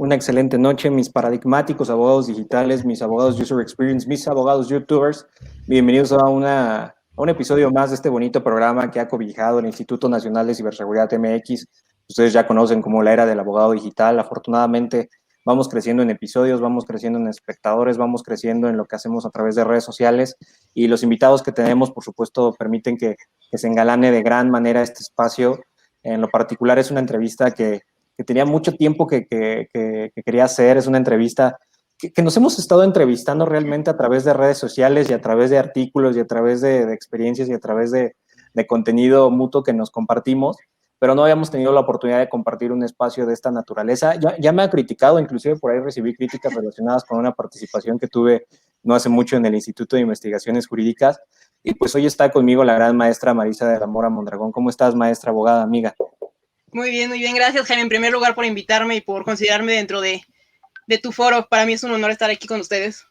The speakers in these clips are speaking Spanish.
una excelente noche, mis paradigmáticos abogados digitales, mis abogados user experience, mis abogados youtubers. Bienvenidos a un episodio más de este bonito programa que ha cobijado el Instituto Nacional de Ciberseguridad MX. Ustedes ya conocen como la era del abogado digital. Afortunadamente, vamos creciendo en episodios, vamos creciendo en espectadores, vamos creciendo en lo que hacemos a través de redes sociales. Y los invitados que tenemos, por supuesto, permiten que se engalane de gran manera este espacio. En lo particular, es una entrevista que tenía mucho tiempo que quería hacer. Es una entrevista que nos hemos estado entrevistando realmente a través de redes sociales y a través de artículos y a través de experiencias y a través de contenido mutuo que nos compartimos, pero no habíamos tenido la oportunidad de compartir un espacio de esta naturaleza. Ya me ha criticado, inclusive por ahí recibí críticas relacionadas con una participación que tuve no hace mucho en el Instituto de Investigaciones Jurídicas, y pues hoy está conmigo la gran maestra Marisa de la Mora Mondragón. ¿Cómo estás, maestra, abogada, amiga? Muy bien, gracias, Jaime, en primer lugar por invitarme y por considerarme dentro de tu foro. Para mí es un honor estar aquí con ustedes.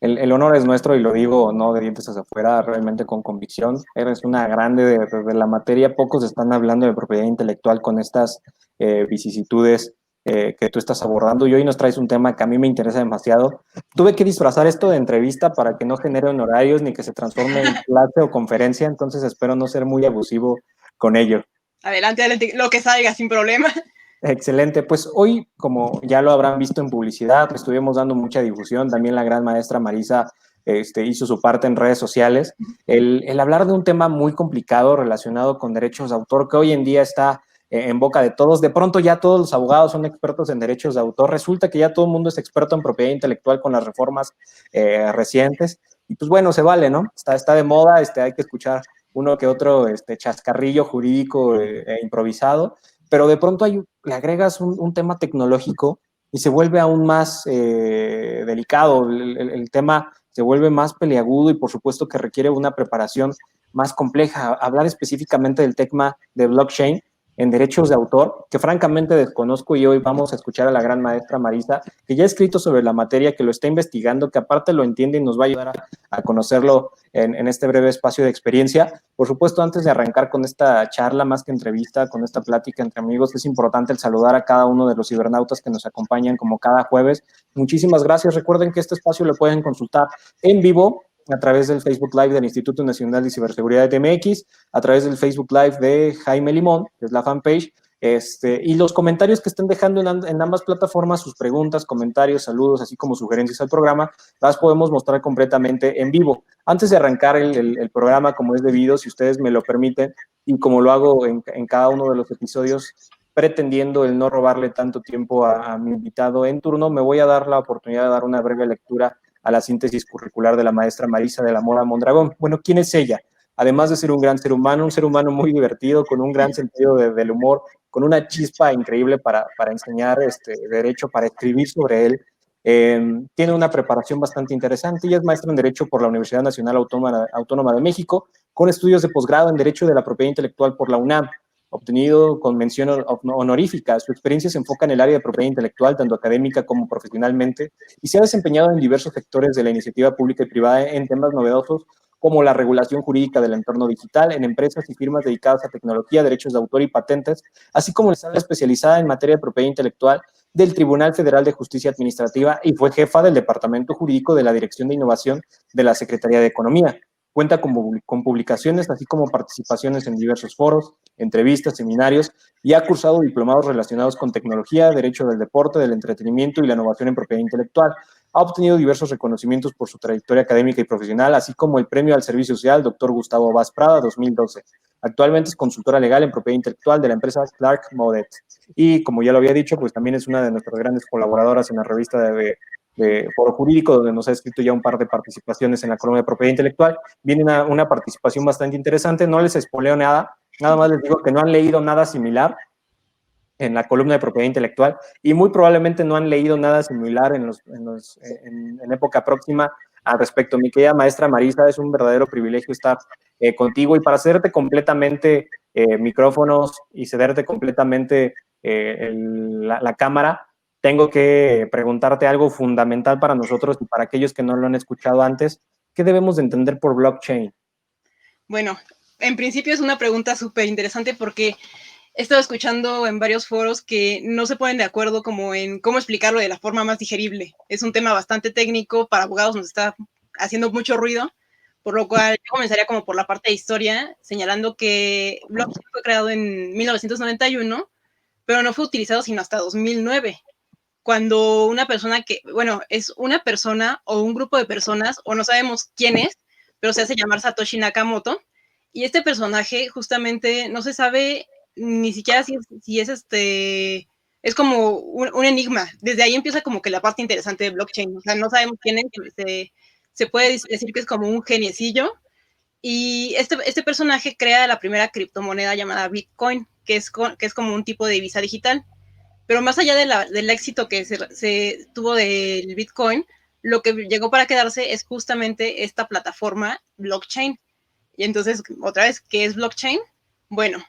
El honor es nuestro, y lo digo no de dientes hacia afuera, realmente con convicción. Eres una grande de la materia. Pocos están hablando de propiedad intelectual con estas vicisitudes que tú estás abordando, y hoy nos traes un tema que a mí me interesa demasiado. Tuve que disfrazar esto de entrevista para que no genere honorarios ni que se transforme en clase o conferencia, entonces espero no ser muy abusivo con ello. Adelante, lo que salga, sin problema. Excelente, pues hoy, como ya lo habrán visto en publicidad, estuvimos dando mucha difusión. También la gran maestra Marisa hizo su parte en redes sociales. El hablar de un tema muy complicado relacionado con derechos de autor, que hoy en día está en boca de todos. De pronto ya todos los abogados son expertos en derechos de autor. Resulta que ya todo el mundo es experto en propiedad intelectual con las reformas recientes. Y pues bueno, se vale, ¿no? Está de moda, hay que escuchar uno que otro chascarrillo jurídico improvisado, pero de pronto le agregas un tema tecnológico y se vuelve aún más delicado. El tema se vuelve más peliagudo y por supuesto que requiere una preparación más compleja. Hablar específicamente del tema de blockchain en derechos de autor, que francamente desconozco, y hoy vamos a escuchar a la gran maestra Marisa, que ya ha escrito sobre la materia, que lo está investigando, que aparte lo entiende y nos va a ayudar a conocerlo en este breve espacio de experiencia. Por supuesto, antes de arrancar con esta charla, más que entrevista, con esta plática entre amigos, es importante el saludar a cada uno de los cibernautas que nos acompañan como cada jueves. Muchísimas gracias. Recuerden que este espacio lo pueden consultar en vivo a través del Facebook Live del Instituto Nacional de Ciberseguridad de MX, a través del Facebook Live de Jaime Limón, que es la fanpage, y los comentarios que estén dejando en ambas plataformas, sus preguntas, comentarios, saludos, así como sugerencias al programa, las podemos mostrar completamente en vivo. Antes de arrancar el programa, como es debido, si ustedes me lo permiten, y como lo hago en cada uno de los episodios, pretendiendo el no robarle tanto tiempo a mi invitado en turno, me voy a dar la oportunidad de dar una breve lectura a la síntesis curricular de la maestra Marisa de la Mora Mondragón. Bueno, ¿quién es ella? Además de ser un gran ser humano, un ser humano muy divertido, con un gran sentido del humor, con una chispa increíble para enseñar derecho, para escribir sobre él. Tiene una preparación bastante interesante. Ella es maestra en Derecho por la Universidad Nacional Autónoma de México, con estudios de posgrado en Derecho de la Propiedad Intelectual por la UNAM, obtenido con mención honorífica. Su experiencia se enfoca en el área de propiedad intelectual, tanto académica como profesionalmente, y se ha desempeñado en diversos sectores de la iniciativa pública y privada en temas novedosos como la regulación jurídica del entorno digital, en empresas y firmas dedicadas a tecnología, derechos de autor y patentes, así como en sala especializada en materia de propiedad intelectual del Tribunal Federal de Justicia Administrativa, y fue jefa del Departamento Jurídico de la Dirección de Innovación de la Secretaría de Economía. Cuenta con publicaciones, así como participaciones en diversos foros, entrevistas, seminarios, y ha cursado diplomados relacionados con tecnología, derecho del deporte, del entretenimiento y la innovación en propiedad intelectual. Ha obtenido diversos reconocimientos por su trayectoria académica y profesional, así como el Premio al Servicio Social Dr. Gustavo Vaz Prada 2012. Actualmente es consultora legal en propiedad intelectual de la empresa Clark Modet. Y como ya lo había dicho, pues también es una de nuestras grandes colaboradoras en la revista de Foro Jurídico, donde nos ha escrito ya un par de participaciones en la columna de propiedad intelectual. Viene una participación bastante interesante. No les spoileo nada más les digo que no han leído nada similar en la columna de propiedad intelectual, y muy probablemente no han leído nada similar en época próxima al respecto. Mi querida maestra Marisa, es un verdadero privilegio estar contigo, y para cederte completamente micrófonos y cederte completamente la cámara, tengo que preguntarte algo fundamental para nosotros y para aquellos que no lo han escuchado antes. ¿Qué debemos de entender por blockchain? Bueno, en principio es una pregunta súper interesante porque he estado escuchando en varios foros que no se ponen de acuerdo como en cómo explicarlo de la forma más digerible. Es un tema bastante técnico, para abogados nos está haciendo mucho ruido, por lo cual yo comenzaría como por la parte de historia, señalando que blockchain fue creado en 1991, pero no fue utilizado sino hasta 2009, cuando una persona que, bueno, es una persona o un grupo de personas, o no sabemos quién es, pero se hace llamar Satoshi Nakamoto, y este personaje justamente no se sabe ni siquiera si es es como un enigma. Desde ahí empieza como que la parte interesante de blockchain. O sea, no sabemos quién es, se puede decir que es como un geniecillo. Y este personaje crea la primera criptomoneda llamada Bitcoin, que es como un tipo de divisa digital. Pero más allá del éxito que se tuvo del Bitcoin, lo que llegó para quedarse es justamente esta plataforma blockchain. Y entonces, otra vez, ¿qué es blockchain? Bueno,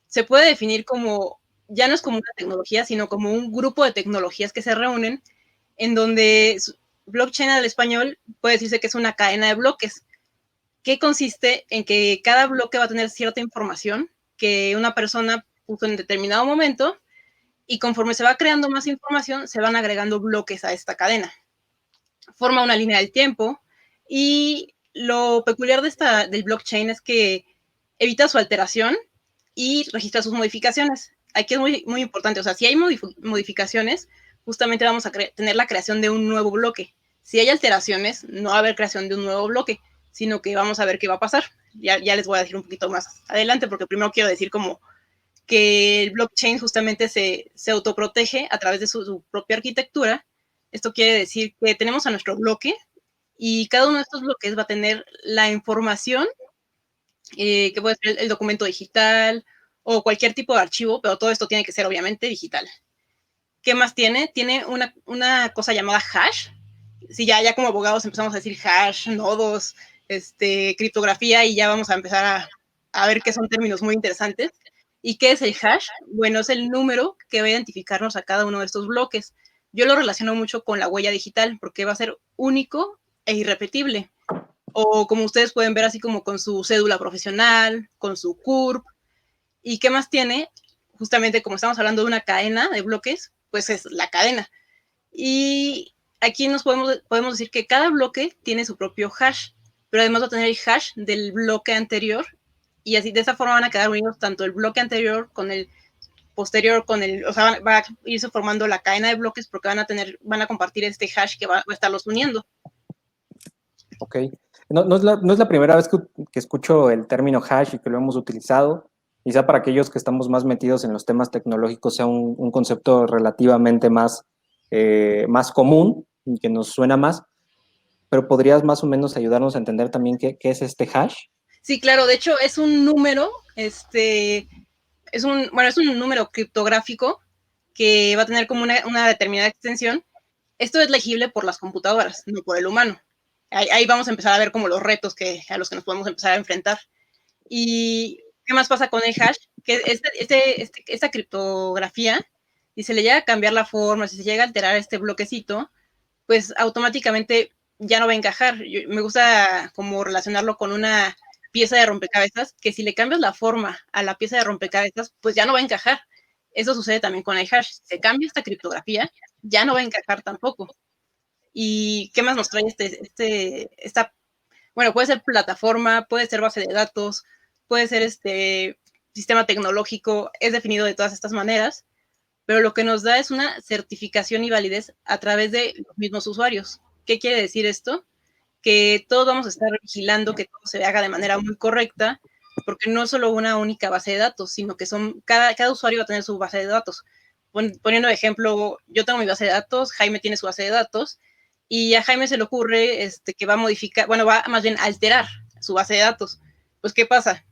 se puede definir como, ya no es como una tecnología, sino como un grupo de tecnologías que se reúnen, en donde blockchain al español puede decirse que es una cadena de bloques, que consiste en que cada bloque va a tener cierta información que una persona puso en determinado momento, y conforme se va creando más información, se van agregando bloques a esta cadena. Forma una línea del tiempo, y lo peculiar del blockchain es que evita su alteración y registra sus modificaciones. Aquí es muy, muy importante, o sea, si hay modificaciones, justamente vamos a tener la creación de un nuevo bloque. Si hay alteraciones, no va a haber creación de un nuevo bloque, sino que vamos a ver qué va a pasar. Ya les voy a decir un poquito más adelante, porque primero quiero decir como que el blockchain justamente se autoprotege a través de su propia arquitectura. Esto quiere decir que tenemos a nuestro bloque, y cada uno de estos bloques va a tener la información, que puede ser el documento digital o cualquier tipo de archivo, pero todo esto tiene que ser obviamente digital. ¿Qué más tiene? Tiene una cosa llamada hash. Si ya como abogados empezamos a decir hash, nodos, criptografía, y ya vamos a empezar a ver que son términos muy interesantes. ¿Y qué es el hash? Bueno, es el número que va a identificarnos a cada uno de estos bloques. Yo lo relaciono mucho con la huella digital, porque va a ser único e irrepetible. O como ustedes pueden ver, así como con su cédula profesional, con su CURP. ¿Y qué más tiene? Justamente como estamos hablando de una cadena de bloques, pues es la cadena. Y aquí podemos decir que cada bloque tiene su propio hash, pero además va a tener el hash del bloque anterior, y así de esa forma van a quedar unidos tanto el bloque anterior con el posterior, o sea, va a irse formando la cadena de bloques, porque van a compartir este hash que va a estarlos uniendo. Ok. No es la primera vez que escucho el término hash y que lo hemos utilizado. Quizá para aquellos que estamos más metidos en los temas tecnológicos sea un concepto relativamente más común y que nos suena más, pero ¿podrías más o menos ayudarnos a entender también qué es este hash? Sí, claro, de hecho es un número, es un número criptográfico que va a tener como una determinada extensión. Esto es legible por las computadoras, no por el humano. Ahí vamos a empezar a ver como los retos a los que nos podemos empezar a enfrentar. ¿Y qué más pasa con el hash? Que esta criptografía, si se le llega a cambiar la forma, si se llega a alterar este bloquecito, pues automáticamente ya no va a encajar. Me gusta como relacionarlo con una pieza de rompecabezas, que si le cambias la forma a la pieza de rompecabezas, pues ya no va a encajar. Eso sucede también con el hash. Si se cambia esta criptografía, ya no va a encajar tampoco. ¿Y qué más nos trae bueno, puede ser plataforma, puede ser base de datos, puede ser sistema tecnológico, es definido de todas estas maneras, pero lo que nos da es una certificación y validez a través de los mismos usuarios. ¿Qué quiere decir esto? Que todos vamos a estar vigilando que todo se haga de manera muy correcta, porque no es solo una única base de datos, sino que cada usuario va a tener su base de datos. Poniendo de ejemplo, yo tengo mi base de datos, Jaime tiene su base de datos, y a Jaime se le ocurre que va a modificar, bueno, va más bien a alterar su base de datos. Pues, ¿qué pasa?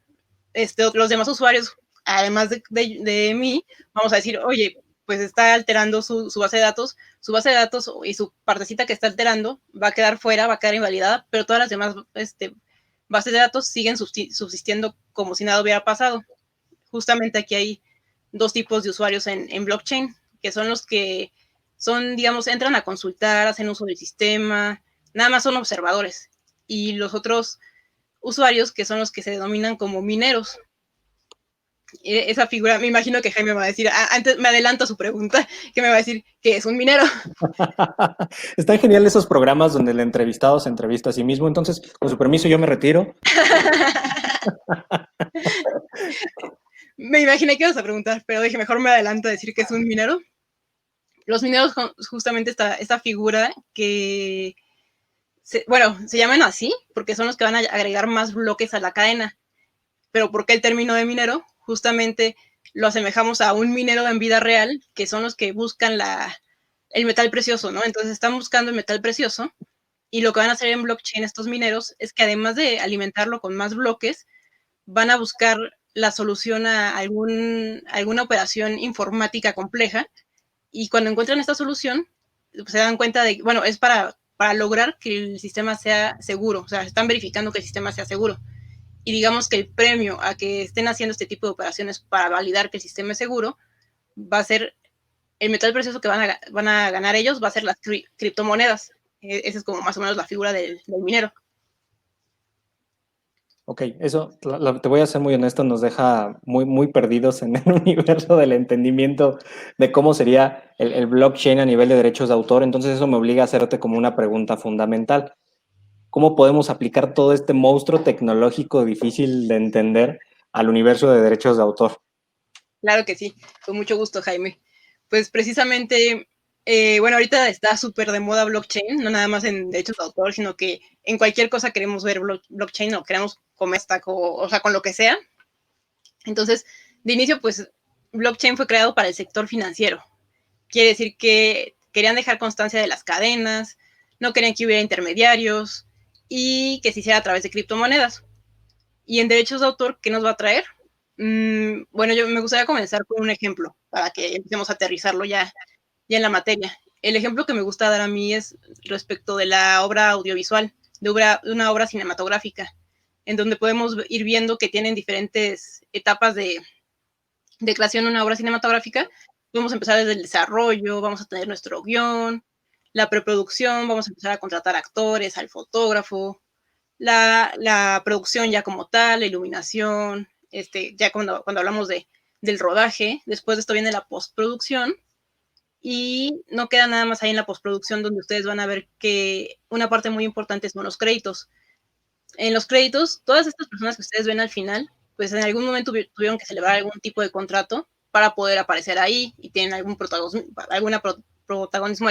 Los demás usuarios, además de mí, vamos a decir, oye, pues está alterando su base de datos y su partecita que está alterando va a quedar fuera, va a quedar invalidada, pero todas las demás bases de datos siguen subsistiendo como si nada hubiera pasado. Justamente aquí hay dos tipos de usuarios en blockchain, que son los que digamos, entran a consultar, hacen uso del sistema, nada más son observadores. Y los otros usuarios, que son los que se denominan como mineros, Esa figura, me imagino que Jaime va a decir, antes me adelanto a su pregunta, que me va a decir que es un minero. Están geniales esos programas donde el entrevistado se entrevista a sí mismo. Entonces, con su permiso, yo me retiro. Me imaginé que ibas a preguntar, pero dije, mejor me adelanto a decir que es un minero. Los mineros son justamente esta figura que, bueno, se llaman así porque son los que van a agregar más bloques a la cadena. Pero ¿por qué el término de minero? Justamente lo asemejamos a un minero en vida real, que son los que buscan el metal precioso, ¿no? Entonces están buscando el metal precioso y lo que van a hacer en blockchain estos mineros es que además de alimentarlo con más bloques, van a buscar la solución a alguna operación informática compleja y cuando encuentran esta solución, pues se dan cuenta de, bueno, es para lograr que el sistema sea seguro, o sea, están verificando que el sistema sea seguro. Y digamos que el premio a que estén haciendo este tipo de operaciones para validar que el sistema es seguro va a ser el metal precioso que van a ganar ellos, va a ser las criptomonedas. Esa es como más o menos la figura del minero. Ok, eso, te voy a ser muy honesto, nos deja muy perdidos en el universo del entendimiento de cómo sería el blockchain a nivel de derechos de autor. Entonces eso me obliga a hacerte como una pregunta fundamental. ¿Cómo podemos aplicar todo este monstruo tecnológico difícil de entender al universo de derechos de autor? Claro que sí, con mucho gusto, Jaime. Pues precisamente, bueno, ahorita está súper de moda blockchain, no nada más en derechos de autor, sino que en cualquier cosa queremos ver blockchain o queremos comer stack o sea, con lo que sea. Entonces, de inicio, pues blockchain fue creado para el sector financiero. Quiere decir que querían dejar constancia de las cadenas, no querían que hubiera intermediarios y que se hiciera a través de criptomonedas. Y en derechos de autor, ¿qué nos va a traer? Bueno, yo me gustaría comenzar con un ejemplo para que empecemos a aterrizarlo ya en la materia. El ejemplo que me gusta dar a mí es respecto de la obra audiovisual, de una obra cinematográfica, en donde podemos ir viendo que tienen diferentes etapas de creación de una obra cinematográfica. Vamos a empezar desde el desarrollo, vamos a tener nuestro guión, la preproducción, vamos a empezar a contratar actores, al fotógrafo, la producción ya como tal, la iluminación, ya cuando hablamos del rodaje, después de esto viene la postproducción y no queda nada más ahí en la postproducción donde ustedes van a ver que una parte muy importante son los créditos. En los créditos, todas estas personas que ustedes ven al final, pues en algún momento tuvieron que celebrar algún tipo de contrato para poder aparecer ahí y tienen alguna protagonismo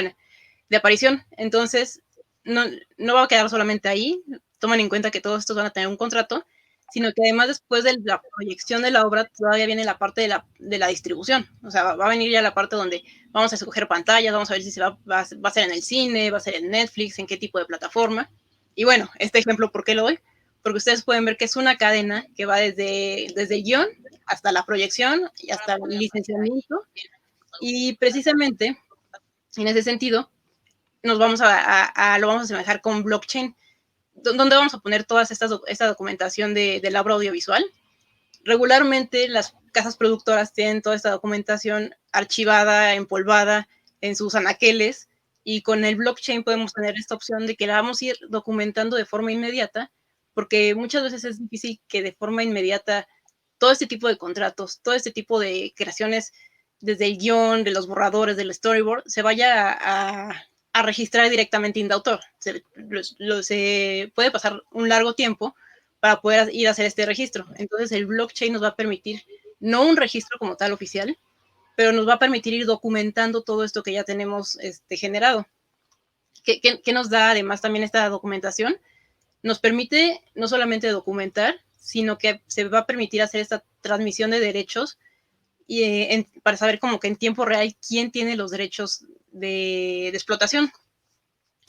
de aparición. Entonces, no, no va a quedar solamente ahí, tomen en cuenta que todos estos van a tener un contrato, sino que además después de la proyección de la obra todavía viene la parte de la distribución. O sea, va a venir ya la parte donde vamos a escoger pantallas, vamos a ver si va a ser en el cine, va a ser en Netflix, en qué tipo de plataforma. Y bueno, este ejemplo, ¿por qué lo doy? Porque ustedes pueden ver que es una cadena que va desde el guión hasta la proyección y hasta el licenciamiento. Y precisamente, en ese sentido, lo vamos a asemejar con blockchain, donde vamos a poner toda esta documentación de la obra audiovisual. Regularmente las casas productoras tienen toda esta documentación archivada, empolvada en sus anaqueles, y con el blockchain podemos tener esta opción de que la vamos a ir documentando de forma inmediata, porque muchas veces es difícil que de forma inmediata todo este tipo de contratos, todo este tipo de creaciones, desde el guión, de los borradores, del storyboard, se vaya a registrar directamente Indautor. Se puede pasar un largo tiempo para poder ir a hacer este registro. Entonces el blockchain nos va a permitir, no un registro como tal oficial, pero nos va a permitir ir documentando todo esto que ya tenemos generado. ¿Qué nos da además también esta documentación? Nos permite no solamente documentar, sino que se va a permitir hacer esta transmisión de derechos y, para saber como que en tiempo real quién tiene los derechos de explotación.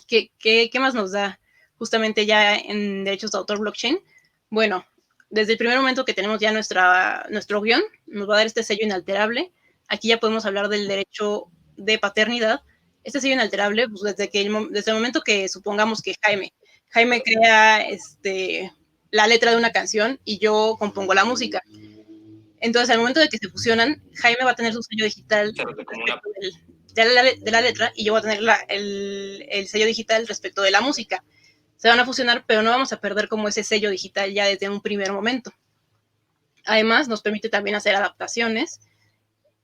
¿Qué más nos da justamente ya en derechos de autor blockchain? Bueno, desde el primer momento que tenemos ya nuestro guión, nos va a dar este sello inalterable. Aquí ya podemos hablar del derecho de paternidad. Este sello inalterable, pues desde el momento que supongamos que Jaime crea la letra de una canción y yo compongo la música. Entonces, al momento de que se fusionan, Jaime va a tener su sello digital respecto de la letra y yo voy a tener el sello digital respecto de la música. Se van a fusionar, pero no vamos a perder como ese sello digital ya desde un primer momento. Además, nos permite también hacer adaptaciones.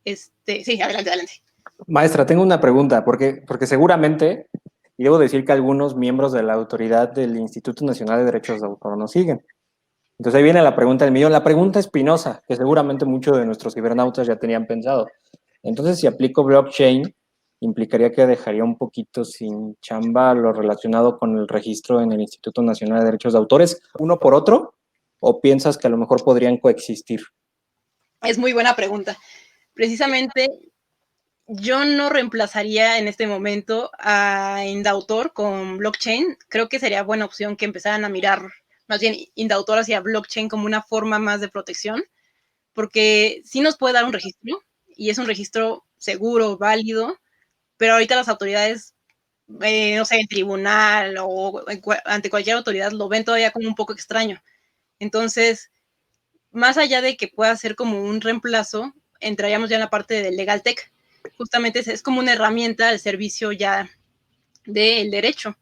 Sí, adelante, adelante. Maestra, tengo una pregunta, porque seguramente, y debo decir que algunos miembros de la autoridad del Instituto Nacional de Derechos de Autor nos siguen. Entonces ahí viene la pregunta del millón, la pregunta espinosa, que seguramente muchos de nuestros cibernautas ya tenían pensado. Entonces, si aplico blockchain, implicaría que dejaría un poquito sin chamba lo relacionado con el registro en el Instituto Nacional de Derechos de Autores, uno por otro, o piensas que a lo mejor podrían coexistir? Es muy buena pregunta. Precisamente, yo no reemplazaría en este momento a Indautor con blockchain. Creo que sería buena opción que empezaran a mirar más bien Indautor hacia blockchain como una forma más de protección, porque sí nos puede dar un registro y es un registro seguro, válido, pero ahorita las autoridades, no sé, en tribunal o ante cualquier autoridad lo ven todavía como un poco extraño. Entonces, más allá de que pueda ser como un reemplazo, entraríamos ya en la parte del legal tech. Justamente es como una herramienta al servicio ya del derecho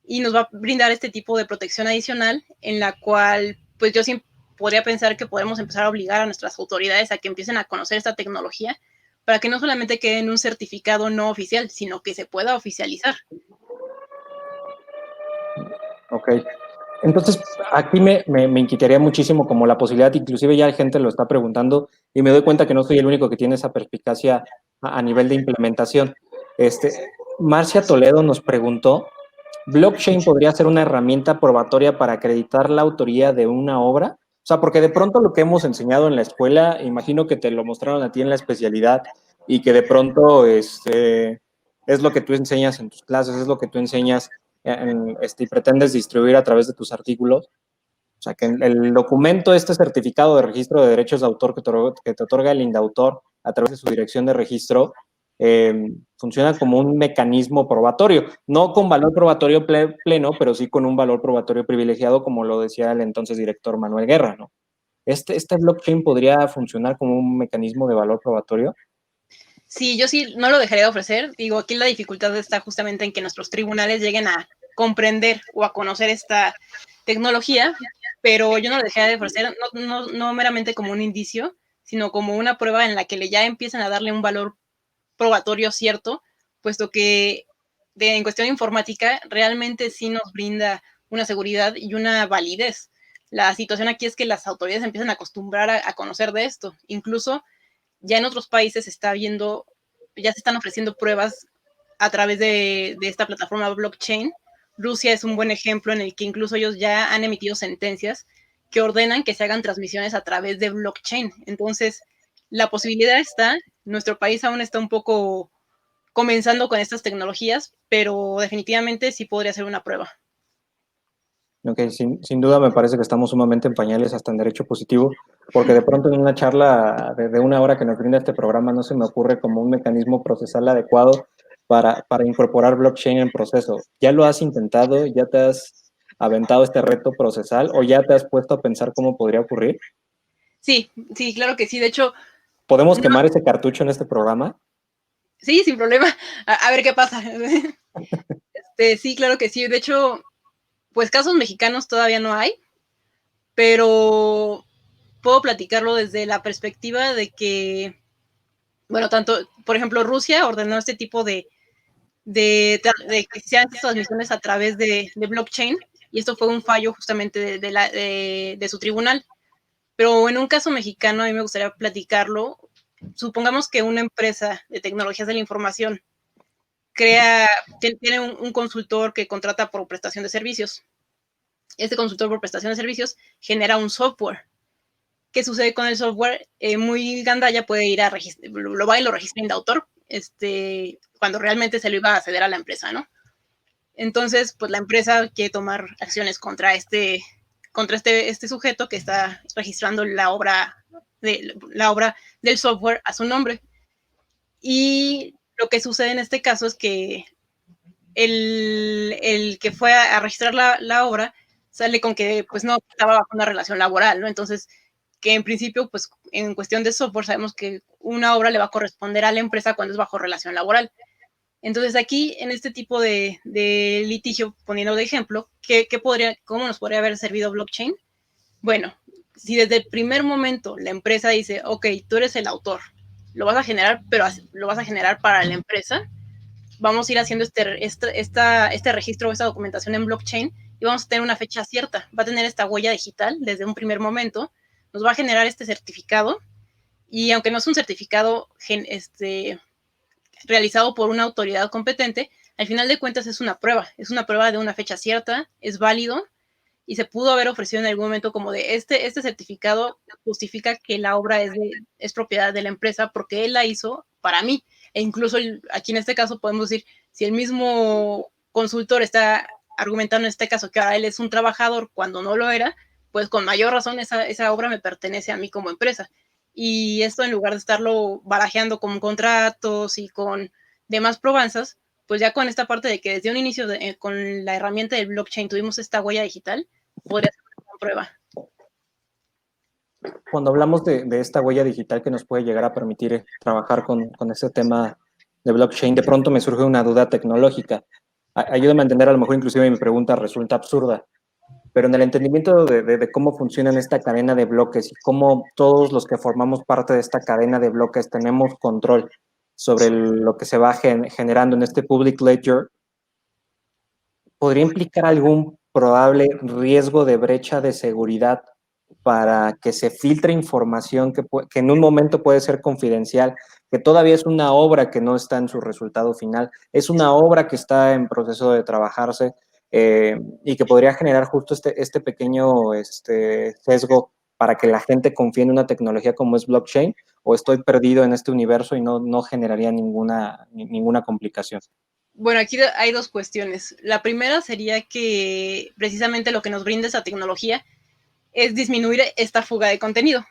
y nos va a brindar este tipo de protección adicional en la cual, pues yo sí podría pensar que podemos empezar a obligar a nuestras autoridades a que empiecen a conocer esta tecnología para que no solamente quede en un certificado no oficial, sino que se pueda oficializar. Ok. Entonces, aquí me inquietaría muchísimo como la posibilidad, inclusive ya la gente lo está preguntando y me doy cuenta que no soy el único que tiene esa perspicacia a nivel de implementación. Marcia Toledo nos preguntó, ¿blockchain podría ser una herramienta probatoria para acreditar la autoría de una obra? O sea, porque de pronto lo que hemos enseñado en la escuela, imagino que te lo mostraron a ti en la especialidad y que de pronto es lo que tú enseñas en tus clases, es lo que tú enseñas y pretendes distribuir a través de tus artículos. O sea, que el documento, este certificado de registro de derechos de autor que te otorga el INDAUTOR a través de su dirección de registro, funciona como un mecanismo probatorio, no con valor probatorio pleno, pero sí con un valor probatorio privilegiado, como lo decía el entonces director Manuel Guerra, ¿no? ¿Este blockchain podría funcionar como un mecanismo de valor probatorio? Sí, yo sí no lo dejaría de ofrecer. Digo, aquí la dificultad está justamente en que nuestros tribunales lleguen a comprender o a conocer esta tecnología, pero yo no lo dejaría de ofrecer, no meramente como un indicio, sino como una prueba en la que ya empiezan a darle un valor probatorio cierto, puesto que en cuestión informática realmente sí nos brinda una seguridad y una validez. La situación aquí es que las autoridades empiezan a acostumbrar a conocer de esto. Incluso ya en otros países se está viendo, ya se están ofreciendo pruebas a través de esta plataforma blockchain. Rusia es un buen ejemplo en el que incluso ellos ya han emitido sentencias que ordenan que se hagan transmisiones a través de blockchain. Entonces, la posibilidad está, nuestro país aún está un poco comenzando con estas tecnologías, pero definitivamente sí podría ser una prueba. Ok, sin duda me parece que estamos sumamente en pañales hasta en derecho positivo, porque de pronto en una charla de una hora que nos brinda este programa no se me ocurre como un mecanismo procesal adecuado para incorporar blockchain en proceso. ¿Ya lo has intentado? ¿Ya te has aventado este reto procesal o ya te has puesto a pensar cómo podría ocurrir? Sí, sí, claro que sí. De hecho, ¿Podemos no, quemar ese cartucho en este programa? sí, sin problema. A ver qué pasa. Sí, claro que sí. De hecho, pues casos mexicanos todavía no hay, pero puedo platicarlo desde la perspectiva de que, bueno, tanto, por ejemplo, Rusia ordenó este tipo de que sean estas transmisiones a través de blockchain, y esto fue un fallo justamente de su tribunal. Pero en un caso mexicano, a mí me gustaría platicarlo. Supongamos que una empresa de tecnologías de la información tiene un consultor que contrata por prestación de servicios. Este consultor por prestación de servicios genera un software. ¿Qué sucede con el software? Muy gandalla puede ir a registrar, lo va y lo registra de autor, cuando realmente se lo iba a ceder a la empresa, ¿no? Entonces, pues la empresa quiere tomar acciones contra este sujeto que está registrando la obra del software a su nombre. Y lo que sucede en este caso es que el que fue a registrar la obra sale con que pues no estaba bajo una relación laboral, ¿no? Entonces, que en principio, pues en cuestión de software sabemos que una obra le va a corresponder a la empresa cuando es bajo relación laboral. Entonces, aquí, en este tipo de litigio, poniendo de ejemplo, ¿cómo nos podría haber servido blockchain? Bueno, si desde el primer momento la empresa dice, ok, tú eres el autor, lo vas a generar, pero lo vas a generar para la empresa, vamos a ir haciendo este registro, esta documentación en blockchain y vamos a tener una fecha cierta. Va a tener esta huella digital desde un primer momento, nos va a generar este certificado y aunque no es un certificado realizado por una autoridad competente, al final de cuentas es una prueba de una fecha cierta, es válido y se pudo haber ofrecido en algún momento como de este certificado justifica que la obra es propiedad de la empresa porque él la hizo para mí. E incluso aquí en este caso podemos decir, si el mismo consultor está argumentando en este caso que ahora él es un trabajador cuando no lo era, pues con mayor razón esa obra me pertenece a mí como empresa. Y esto en lugar de estarlo barajeando con contratos y con demás probanzas, pues ya con esta parte de que desde un inicio con la herramienta del blockchain tuvimos esta huella digital, podría ser una prueba. Cuando hablamos de esta huella digital que nos puede llegar a permitir trabajar con ese tema de blockchain, de pronto me surge una duda tecnológica. Ayúdame a entender, a lo mejor inclusive mi pregunta resulta absurda, pero en el entendimiento de cómo funciona esta cadena de bloques y cómo todos los que formamos parte de esta cadena de bloques tenemos control sobre lo que se va generando en este public ledger, ¿podría implicar algún probable riesgo de brecha de seguridad para que se filtre información que en un momento puede ser confidencial, que todavía es una obra que no está en su resultado final, es una obra que está en proceso de trabajarse y que podría generar justo este pequeño sesgo para que la gente confíe en una tecnología como es blockchain, o estoy perdido en este universo y no generaría ninguna complicación? Bueno, aquí hay dos cuestiones. La primera sería que precisamente lo que nos brinda esa tecnología es disminuir esta fuga de contenido,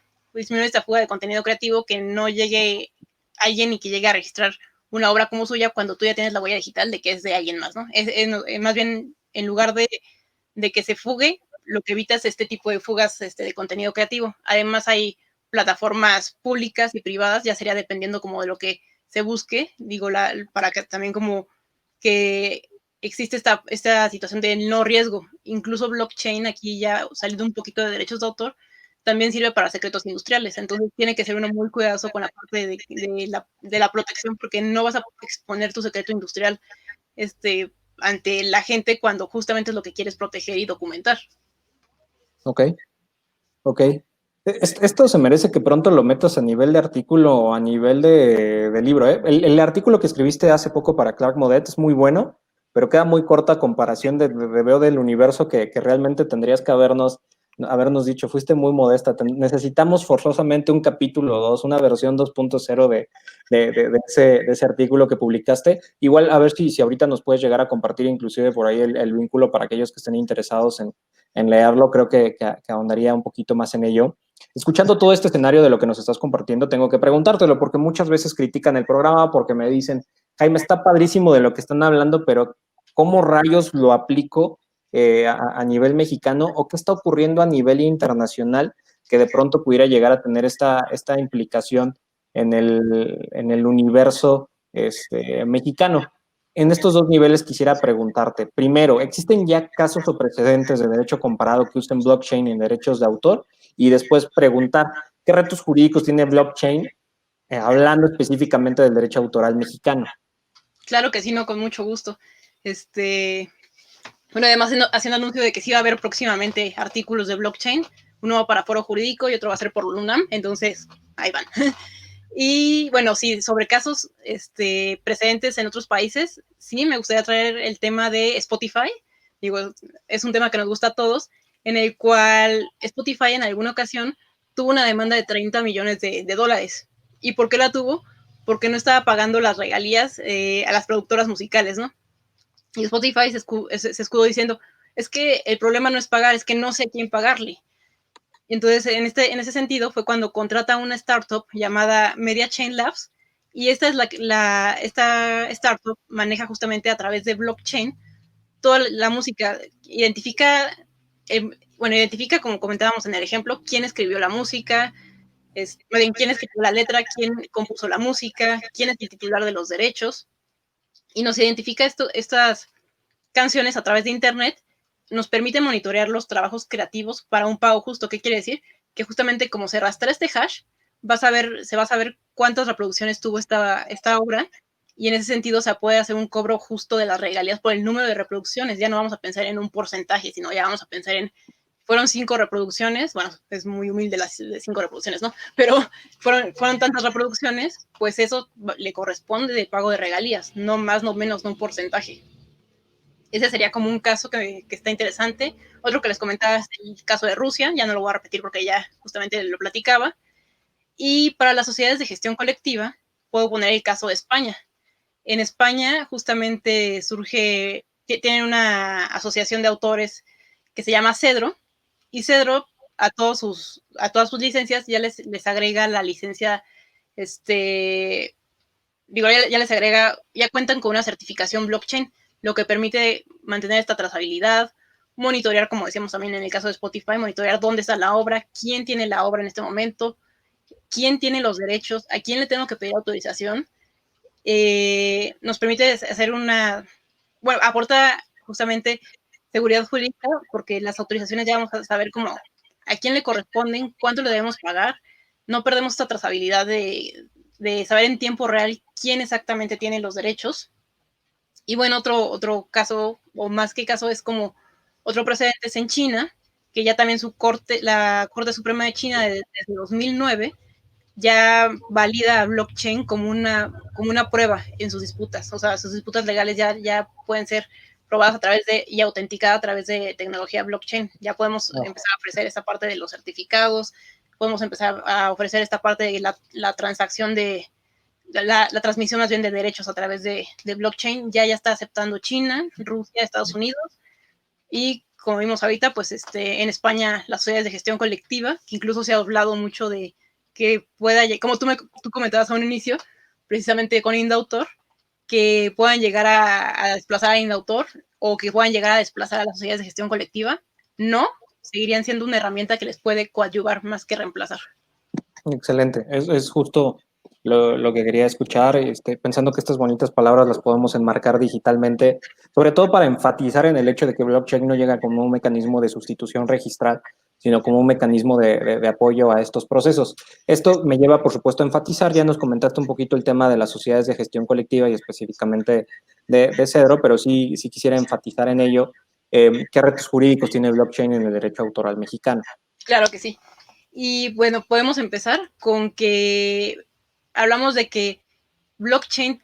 creativo, que no llegue alguien y que llegue a registrar una obra como suya cuando tú ya tienes la huella digital de que es de alguien más, ¿no? Más bien, en lugar de que se fugue, lo que evita es este tipo de fugas de contenido creativo. Además, hay plataformas públicas y privadas, ya sería dependiendo como de lo que se busque, digo, para que también como que existe esta situación de no riesgo. Incluso blockchain, aquí ya saliendo un poquito de derechos de autor, también sirve para secretos industriales. Entonces tiene que ser uno muy cuidadoso con la parte de la protección porque no vas a exponer tu secreto industrial ante la gente cuando justamente es lo que quieres proteger y documentar. Ok, ok. Esto se merece que pronto lo metas a nivel de artículo o a nivel de libro, ¿eh? El artículo que escribiste hace poco para Clark Modet es muy bueno, pero queda muy corta a comparación veo del universo que realmente tendrías que habernos dicho. Fuiste muy modesta. Necesitamos forzosamente un capítulo 2, una versión 2.0 de ese artículo que publicaste. Igual, a ver si ahorita nos puedes llegar a compartir inclusive por ahí el vínculo para aquellos que estén interesados en leerlo. Creo que ahondaría un poquito más en ello. Escuchando todo este escenario de lo que nos estás compartiendo, tengo que preguntártelo, porque muchas veces critican el programa, porque me dicen, Jaime, está padrísimo de lo que están hablando, pero ¿cómo rayos lo aplico a nivel mexicano o qué está ocurriendo a nivel internacional que de pronto pudiera llegar a tener esta implicación en el universo mexicano? En estos dos niveles quisiera preguntarte, primero, ¿existen ya casos o precedentes de derecho comparado que usen blockchain en derechos de autor? Y después preguntar, ¿qué retos jurídicos tiene blockchain hablando específicamente del derecho autoral mexicano? Claro que sí, no, con mucho gusto. Bueno, además haciendo anuncio de que sí va a haber próximamente artículos de blockchain, uno va para Foro Jurídico y otro va a ser por UNAM, entonces ahí van. Y bueno, sí, sobre casos precedentes en otros países, sí, me gustaría traer el tema de Spotify. Digo, es un tema que nos gusta a todos, en el cual Spotify en alguna ocasión tuvo una demanda de 30 millones de dólares. ¿Y por qué la tuvo? Porque no estaba pagando las regalías a las productoras musicales, ¿no? Y Spotify se escudó diciendo, es que el problema no es pagar, es que no sé a quién pagarle. Entonces, en ese sentido, fue cuando contrata una startup llamada Media Chain Labs, y esta startup maneja justamente a través de blockchain toda la música, identifica, como comentábamos en el ejemplo, quién escribió la música, quién escribió la letra, quién compuso la música, quién es el titular de los derechos, y nos identifica estas canciones a través de Internet, nos permite monitorear los trabajos creativos para un pago justo. ¿Qué quiere decir? que justamente como se rastrea este hash, se va a saber cuántas reproducciones tuvo esta obra, y en ese sentido se puede hacer un cobro justo de las regalías por el número de reproducciones. Ya no vamos a pensar en un porcentaje, sino ya vamos a pensar en, fueron 5 reproducciones, bueno, es muy humilde las 5 reproducciones, ¿no? Pero fueron tantas reproducciones, pues eso le corresponde de pago de regalías, no más, no menos, no un porcentaje. Ese sería como un caso que está interesante. Otro que les comentaba es el caso de Rusia, ya no lo voy a repetir porque ya justamente lo platicaba. Y para las sociedades de gestión colectiva, puedo poner el caso de España. En España justamente tienen una asociación de autores que se llama Cedro, y Cedro a todas sus licencias ya les agrega la licencia, ya les agrega, ya cuentan con una certificación blockchain, lo que permite mantener esta trazabilidad, monitorear, como decíamos también en el caso de Spotify, monitorear dónde está la obra, quién tiene la obra en este momento, quién tiene los derechos, a quién le tengo que pedir autorización. Nos permite hacer aporta justamente seguridad jurídica, porque las autorizaciones ya vamos a saber cómo, a quién le corresponden, cuánto le debemos pagar, no perdemos esta trazabilidad de saber en tiempo real quién exactamente tiene los derechos. Y bueno, otro caso, o más que caso, es como otro precedente es en China, que ya también la Corte Suprema de China desde 2009 ya valida blockchain como una prueba en sus disputas. O sea, sus disputas legales ya pueden ser probadas a través y autenticadas a través de tecnología blockchain. Ya podemos empezar a ofrecer esta parte de los certificados, podemos empezar a ofrecer esta parte de la transacción la transmisión más bien de derechos a través de blockchain. Ya está aceptando China, Rusia, Estados Unidos, y como vimos ahorita, pues en España las sociedades de gestión colectiva, que incluso se ha hablado mucho de que pueda, como tú comentabas a un inicio, precisamente con Indautor, que puedan llegar a desplazar a Indautor, o que puedan llegar a desplazar a las sociedades de gestión colectiva. No, seguirían siendo una herramienta que les puede coadyuvar más que reemplazar. Excelente, es justo lo que quería escuchar, pensando que estas bonitas palabras las podemos enmarcar digitalmente, sobre todo para enfatizar en el hecho de que blockchain no llega como un mecanismo de sustitución registral, sino como un mecanismo de apoyo a estos procesos. Esto me lleva, por supuesto, a enfatizar, ya nos comentaste un poquito el tema de las sociedades de gestión colectiva y específicamente de Cedro, pero sí quisiera enfatizar en ello, ¿qué retos jurídicos tiene blockchain en el derecho autoral mexicano? Claro que sí. Y bueno, podemos empezar con que hablamos de que blockchain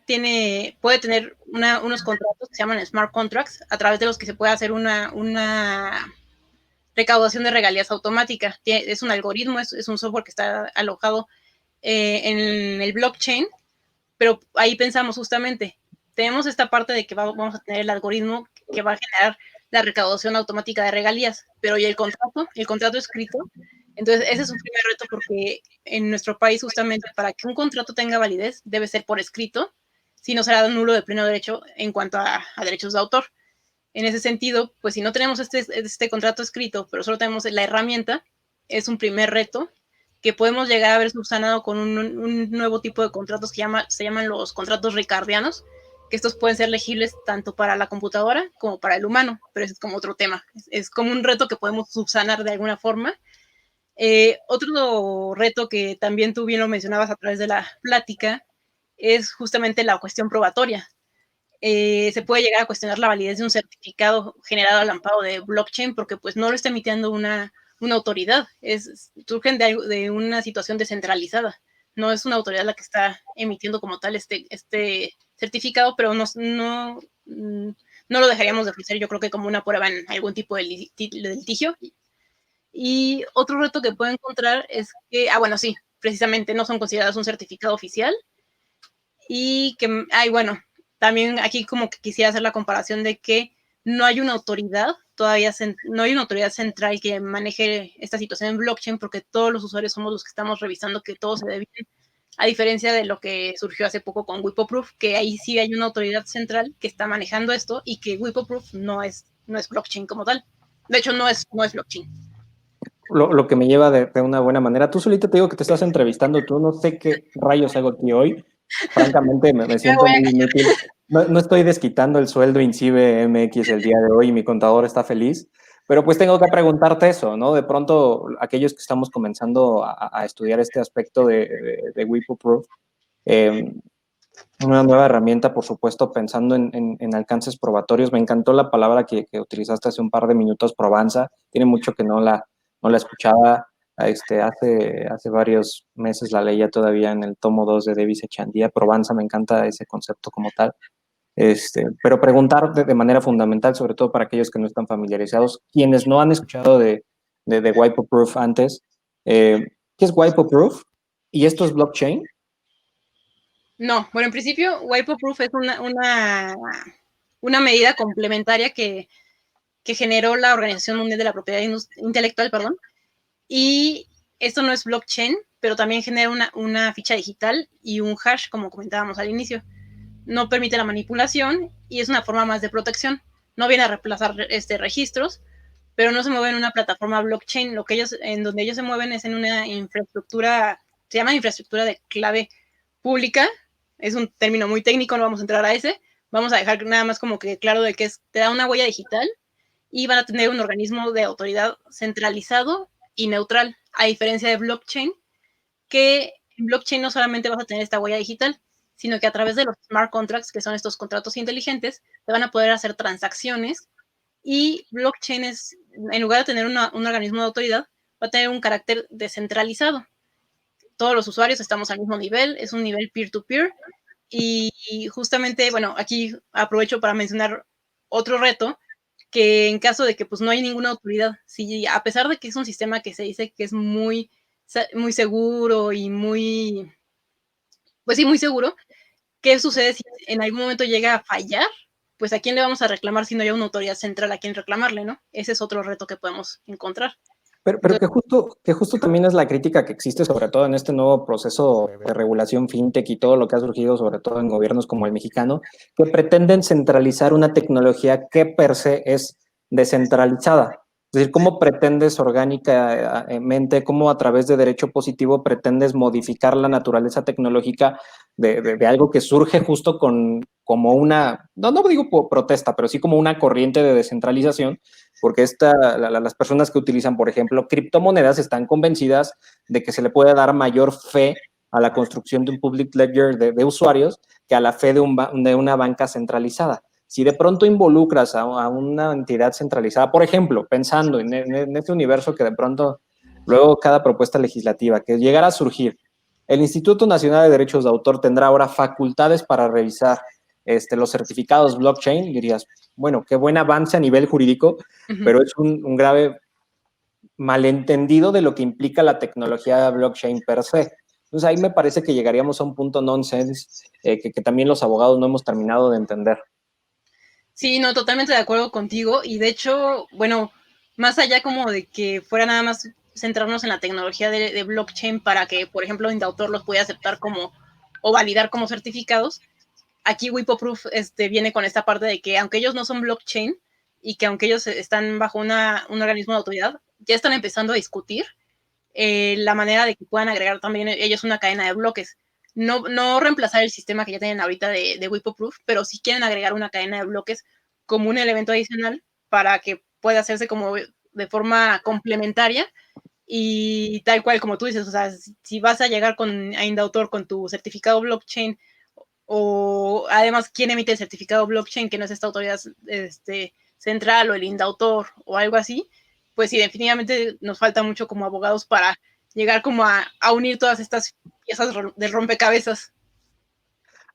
puede tener unos contratos que se llaman smart contracts, a través de los que se puede hacer una recaudación de regalías automática. Es un algoritmo, es un software que está alojado en el blockchain, pero ahí pensamos justamente, tenemos esta parte de que vamos a tener el algoritmo que va a generar la recaudación automática de regalías, pero ¿y el contrato escrito? Entonces, ese es un primer reto, porque en nuestro país, justamente, para que un contrato tenga validez, debe ser por escrito, si no será nulo de pleno derecho en cuanto a derechos de autor. En ese sentido, pues si no tenemos este contrato escrito, pero solo tenemos la herramienta, es un primer reto que podemos llegar a ver subsanado con un nuevo tipo de contratos que se llaman los contratos ricardianos, que estos pueden ser legibles tanto para la computadora como para el humano, pero ese es como otro tema. Es como un reto que podemos subsanar de alguna forma. Otro reto que también tú bien lo mencionabas a través de la plática es justamente la cuestión probatoria. Se puede llegar a cuestionar la validez de un certificado generado al amparo de blockchain, porque pues no lo está emitiendo una autoridad, surgen de una situación descentralizada, no es una autoridad la que está emitiendo como tal este certificado, pero no lo dejaríamos de ofrecer, yo creo que como una prueba en algún tipo de litigio. Y otro reto que puedo encontrar es que, bueno, sí, precisamente no son considerados un certificado oficial, y que, bueno, también aquí como que quisiera hacer la comparación de que no hay una autoridad, no hay una autoridad central que maneje esta situación en blockchain, porque todos los usuarios somos los que estamos revisando que todo se dé bien, a diferencia de lo que surgió hace poco con Wipoproof, que ahí sí hay una autoridad central que está manejando esto, y que Wipoproof no es blockchain como tal. De hecho, no es blockchain. Lo que me lleva de una buena manera. Tú solita te digo que te estás entrevistando, tú no sé qué rayos hago aquí hoy. Francamente, me siento muy inútil. No estoy desquitando el sueldo INCIBE MX el día de hoy y mi contador está feliz, Pero pues tengo que preguntarte eso, ¿no? De pronto, aquellos que estamos comenzando a estudiar este aspecto de WIPO Proof, eh, una nueva herramienta, por supuesto, pensando en alcances probatorios. Me encantó la palabra que utilizaste hace un par de minutos, probanza. Tiene mucho que no la escuchaba. Hace varios meses la leía todavía en el tomo 2 de Davis Echandía. Probanza, me encanta ese concepto como tal. Pero preguntar de manera fundamental, sobre todo para aquellos que no están familiarizados, quienes no han escuchado de WIPO Proof antes, ¿qué es WIPO Proof? ¿Y esto es blockchain? No, bueno, en principio, WIPO Proof es una medida complementaria que generó la Organización Mundial de la Propiedad Intelectual, perdón, y esto no es blockchain, pero también genera una ficha digital y un hash, como comentábamos al inicio. No permite la manipulación y es una forma más de protección. No viene a reemplazar registros, pero no se mueve en una plataforma blockchain. En donde ellos se mueven es en una infraestructura, se llama infraestructura de clave pública. Es un término muy técnico, no vamos a entrar a ese. Vamos a dejar nada más como que claro de que te da una huella digital y van a tener un organismo de autoridad centralizado y neutral, a diferencia de blockchain, que en blockchain no solamente vas a tener esta huella digital, sino que a través de los smart contracts, que son estos contratos inteligentes, te van a poder hacer transacciones y blockchain en lugar de tener un organismo de autoridad, va a tener un carácter descentralizado. Todos los usuarios estamos al mismo nivel, es un nivel peer-to-peer y justamente, bueno, aquí aprovecho para mencionar otro reto, que en caso de que pues no hay ninguna autoridad, si a pesar de que es un sistema que se dice que es muy seguro y pues sí, muy seguro, ¿qué sucede si en algún momento llega a fallar? Pues a quién le vamos a reclamar si no hay una autoridad central a quien reclamarle, ¿no? Ese es otro reto que podemos encontrar. Pero que justo también es la crítica que existe, sobre todo en este nuevo proceso de regulación fintech y todo lo que ha surgido, sobre todo en gobiernos como el mexicano, que pretenden centralizar una tecnología que per se es descentralizada. Es decir, ¿cómo pretendes orgánicamente, cómo a través de derecho positivo pretendes modificar la naturaleza tecnológica de algo que surge justo como una, no digo por protesta, pero sí como una corriente de descentralización, porque las personas que utilizan, por ejemplo, criptomonedas están convencidas de que se le puede dar mayor fe a la construcción de un public ledger de usuarios que a la fe de una banca centralizada. Si de pronto involucras a una entidad centralizada, por ejemplo, pensando en este universo que de pronto, luego cada propuesta legislativa que llegara a surgir, el Instituto Nacional de Derechos de Autor tendrá ahora facultades para revisar los certificados blockchain, dirías, bueno, qué buen avance a nivel jurídico, pero es un grave malentendido de lo que implica la tecnología de blockchain per se. Entonces ahí me parece que llegaríamos a un punto nonsense que también los abogados no hemos terminado de entender. Sí, no, totalmente de acuerdo contigo. Y de hecho, bueno, más allá como de que fuera nada más centrarnos en la tecnología de blockchain para que, por ejemplo, Indautor los pueda aceptar como o validar como certificados, aquí WIPOProof viene con esta parte de que aunque ellos no son blockchain y que aunque ellos están bajo un organismo de autoridad, ya están empezando a discutir la manera de que puedan agregar también ellos una cadena de bloques. No reemplazar el sistema que ya tienen ahorita de WIPOProof, pero sí quieren agregar una cadena de bloques como un elemento adicional para que pueda hacerse como de forma complementaria y tal cual como tú dices, o sea, si vas a llegar a Indautor con tu certificado blockchain o además quién emite el certificado blockchain, que no es esta autoridad central o el Indautor o algo así, pues sí, definitivamente nos falta mucho como abogados para llegar como a unir todas estas piezas del rompecabezas.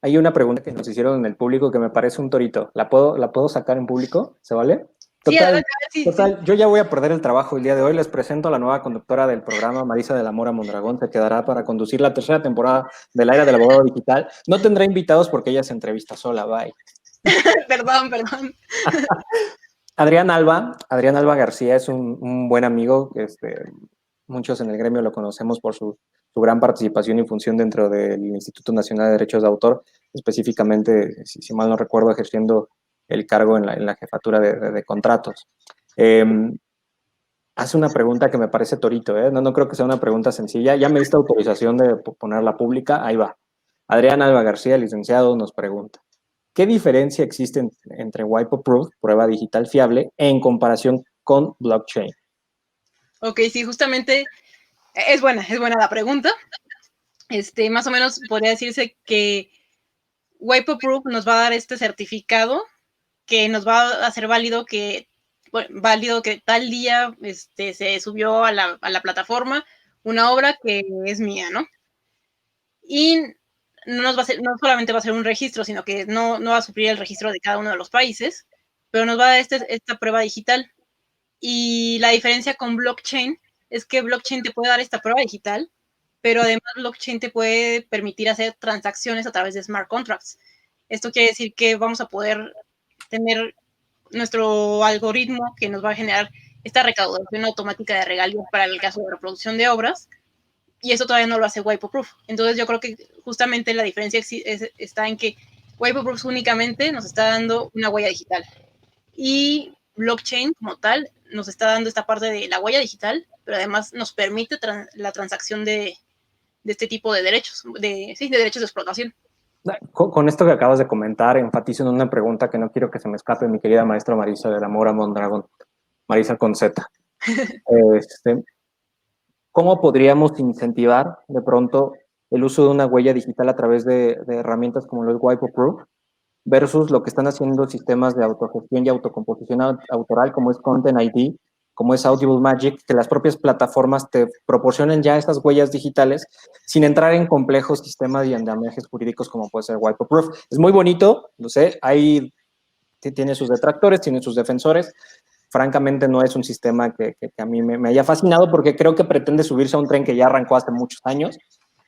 Hay una pregunta que nos hicieron en el público que me parece un torito. La puedo sacar en público? ¿Se vale? Sí, Total, sí, total, sí. yo ya voy a perder el trabajo el día de hoy. Les presento a la nueva conductora del programa, Marisa de la Mora Mondragón. Se quedará para conducir la tercera temporada del Aire del Abogado Digital. No tendrá invitados porque ella se entrevista sola. Bye. Perdón, perdón. Adrián Alba García es un buen amigo. Muchos en el gremio lo conocemos por su gran participación y función dentro del Instituto Nacional de Derechos de Autor, específicamente, si mal no recuerdo, ejerciendo el cargo en la jefatura de contratos. Hace una pregunta que me parece torito, ¿eh? No creo que sea una pregunta sencilla. Ya me diste autorización de ponerla pública, ahí va. Adrián Alba García, licenciado, nos pregunta, ¿qué diferencia existe entre WIPO Proof, prueba digital fiable, en comparación con blockchain? Ok, sí, justamente es buena la pregunta. Más o menos podría decirse que Wipeproof nos va a dar este certificado que nos va a hacer válido que tal día se subió a la plataforma una obra que es mía, ¿no? Y no solamente va a ser un registro, sino que no va a sufrir el registro de cada uno de los países, pero nos va a dar esta prueba digital. Y la diferencia con blockchain es que blockchain te puede dar esta prueba digital, pero además blockchain te puede permitir hacer transacciones a través de smart contracts. Esto quiere decir que vamos a poder tener nuestro algoritmo que nos va a generar esta recaudación automática de regalías para el caso de reproducción de obras, y eso todavía no lo hace Wipeproof. Entonces yo creo que justamente la diferencia está en que Wipeproof únicamente nos está dando una huella digital, y blockchain como tal nos está dando esta parte de la huella digital, pero además nos permite la transacción de este tipo de derechos, de derechos de explotación. Con esto que acabas de comentar, enfatizo en una pregunta que no quiero que se me escape, mi querida maestra Marisa de la Mora Mondragón, Marisa con Z. ¿Cómo podríamos incentivar de pronto el uso de una huella digital a través de herramientas como lo es Wipeproof versus lo que están haciendo sistemas de autogestión y autocomposición autoral como es Content ID, como es Audible Magic, que las propias plataformas te proporcionan ya estas huellas digitales sin entrar en complejos sistemas y andamiajes jurídicos como puede ser Wipeproof? Es muy bonito, lo sé, tiene sus detractores, tiene sus defensores. Francamente no es un sistema que a mí me haya fascinado porque creo que pretende subirse a un tren que ya arrancó hace muchos años.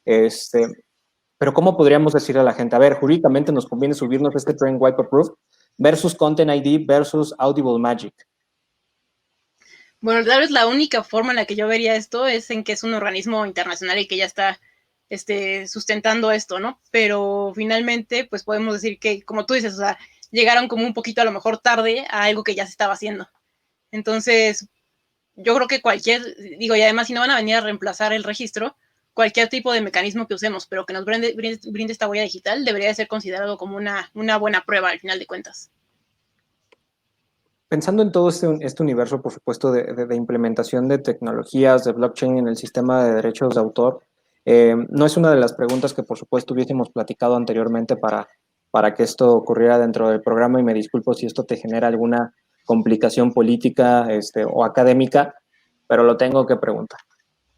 Pero ¿cómo podríamos decirle a la gente? A ver, jurídicamente nos conviene subirnos a este tren Wipeproof versus Content ID versus Audible Magic. Bueno, tal vez la única forma en la que yo vería esto es en que es un organismo internacional y que ya está sustentando esto, ¿no? Pero finalmente, pues podemos decir que, como tú dices, o sea, llegaron como un poquito a lo mejor tarde a algo que ya se estaba haciendo. Entonces, yo creo que y además si no van a venir a reemplazar el registro, cualquier tipo de mecanismo que usemos, pero que nos brinde esta huella digital, debería de ser considerado como una buena prueba al final de cuentas. Pensando en todo este universo, por supuesto, de implementación de tecnologías de blockchain en el sistema de derechos de autor, no es una de las preguntas que, por supuesto, hubiésemos platicado anteriormente para que esto ocurriera dentro del programa, y me disculpo si esto te genera alguna complicación política o académica, pero lo tengo que preguntar.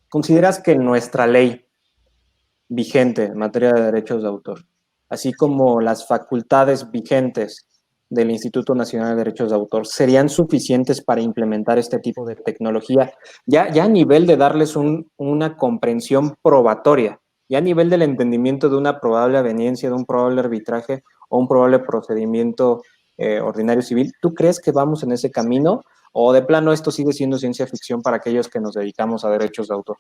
¿Consideras que nuestra ley vigente en materia de derechos de autor, así como las facultades vigentes del Instituto Nacional de Derechos de Autor, serían suficientes para implementar este tipo de tecnología, ya a nivel de darles una comprensión probatoria, ya a nivel del entendimiento de una probable aveniencia, de un probable arbitraje o un probable procedimiento ordinario civil? ¿Tú crees que vamos en ese camino o de plano esto sigue siendo ciencia ficción para aquellos que nos dedicamos a derechos de autor?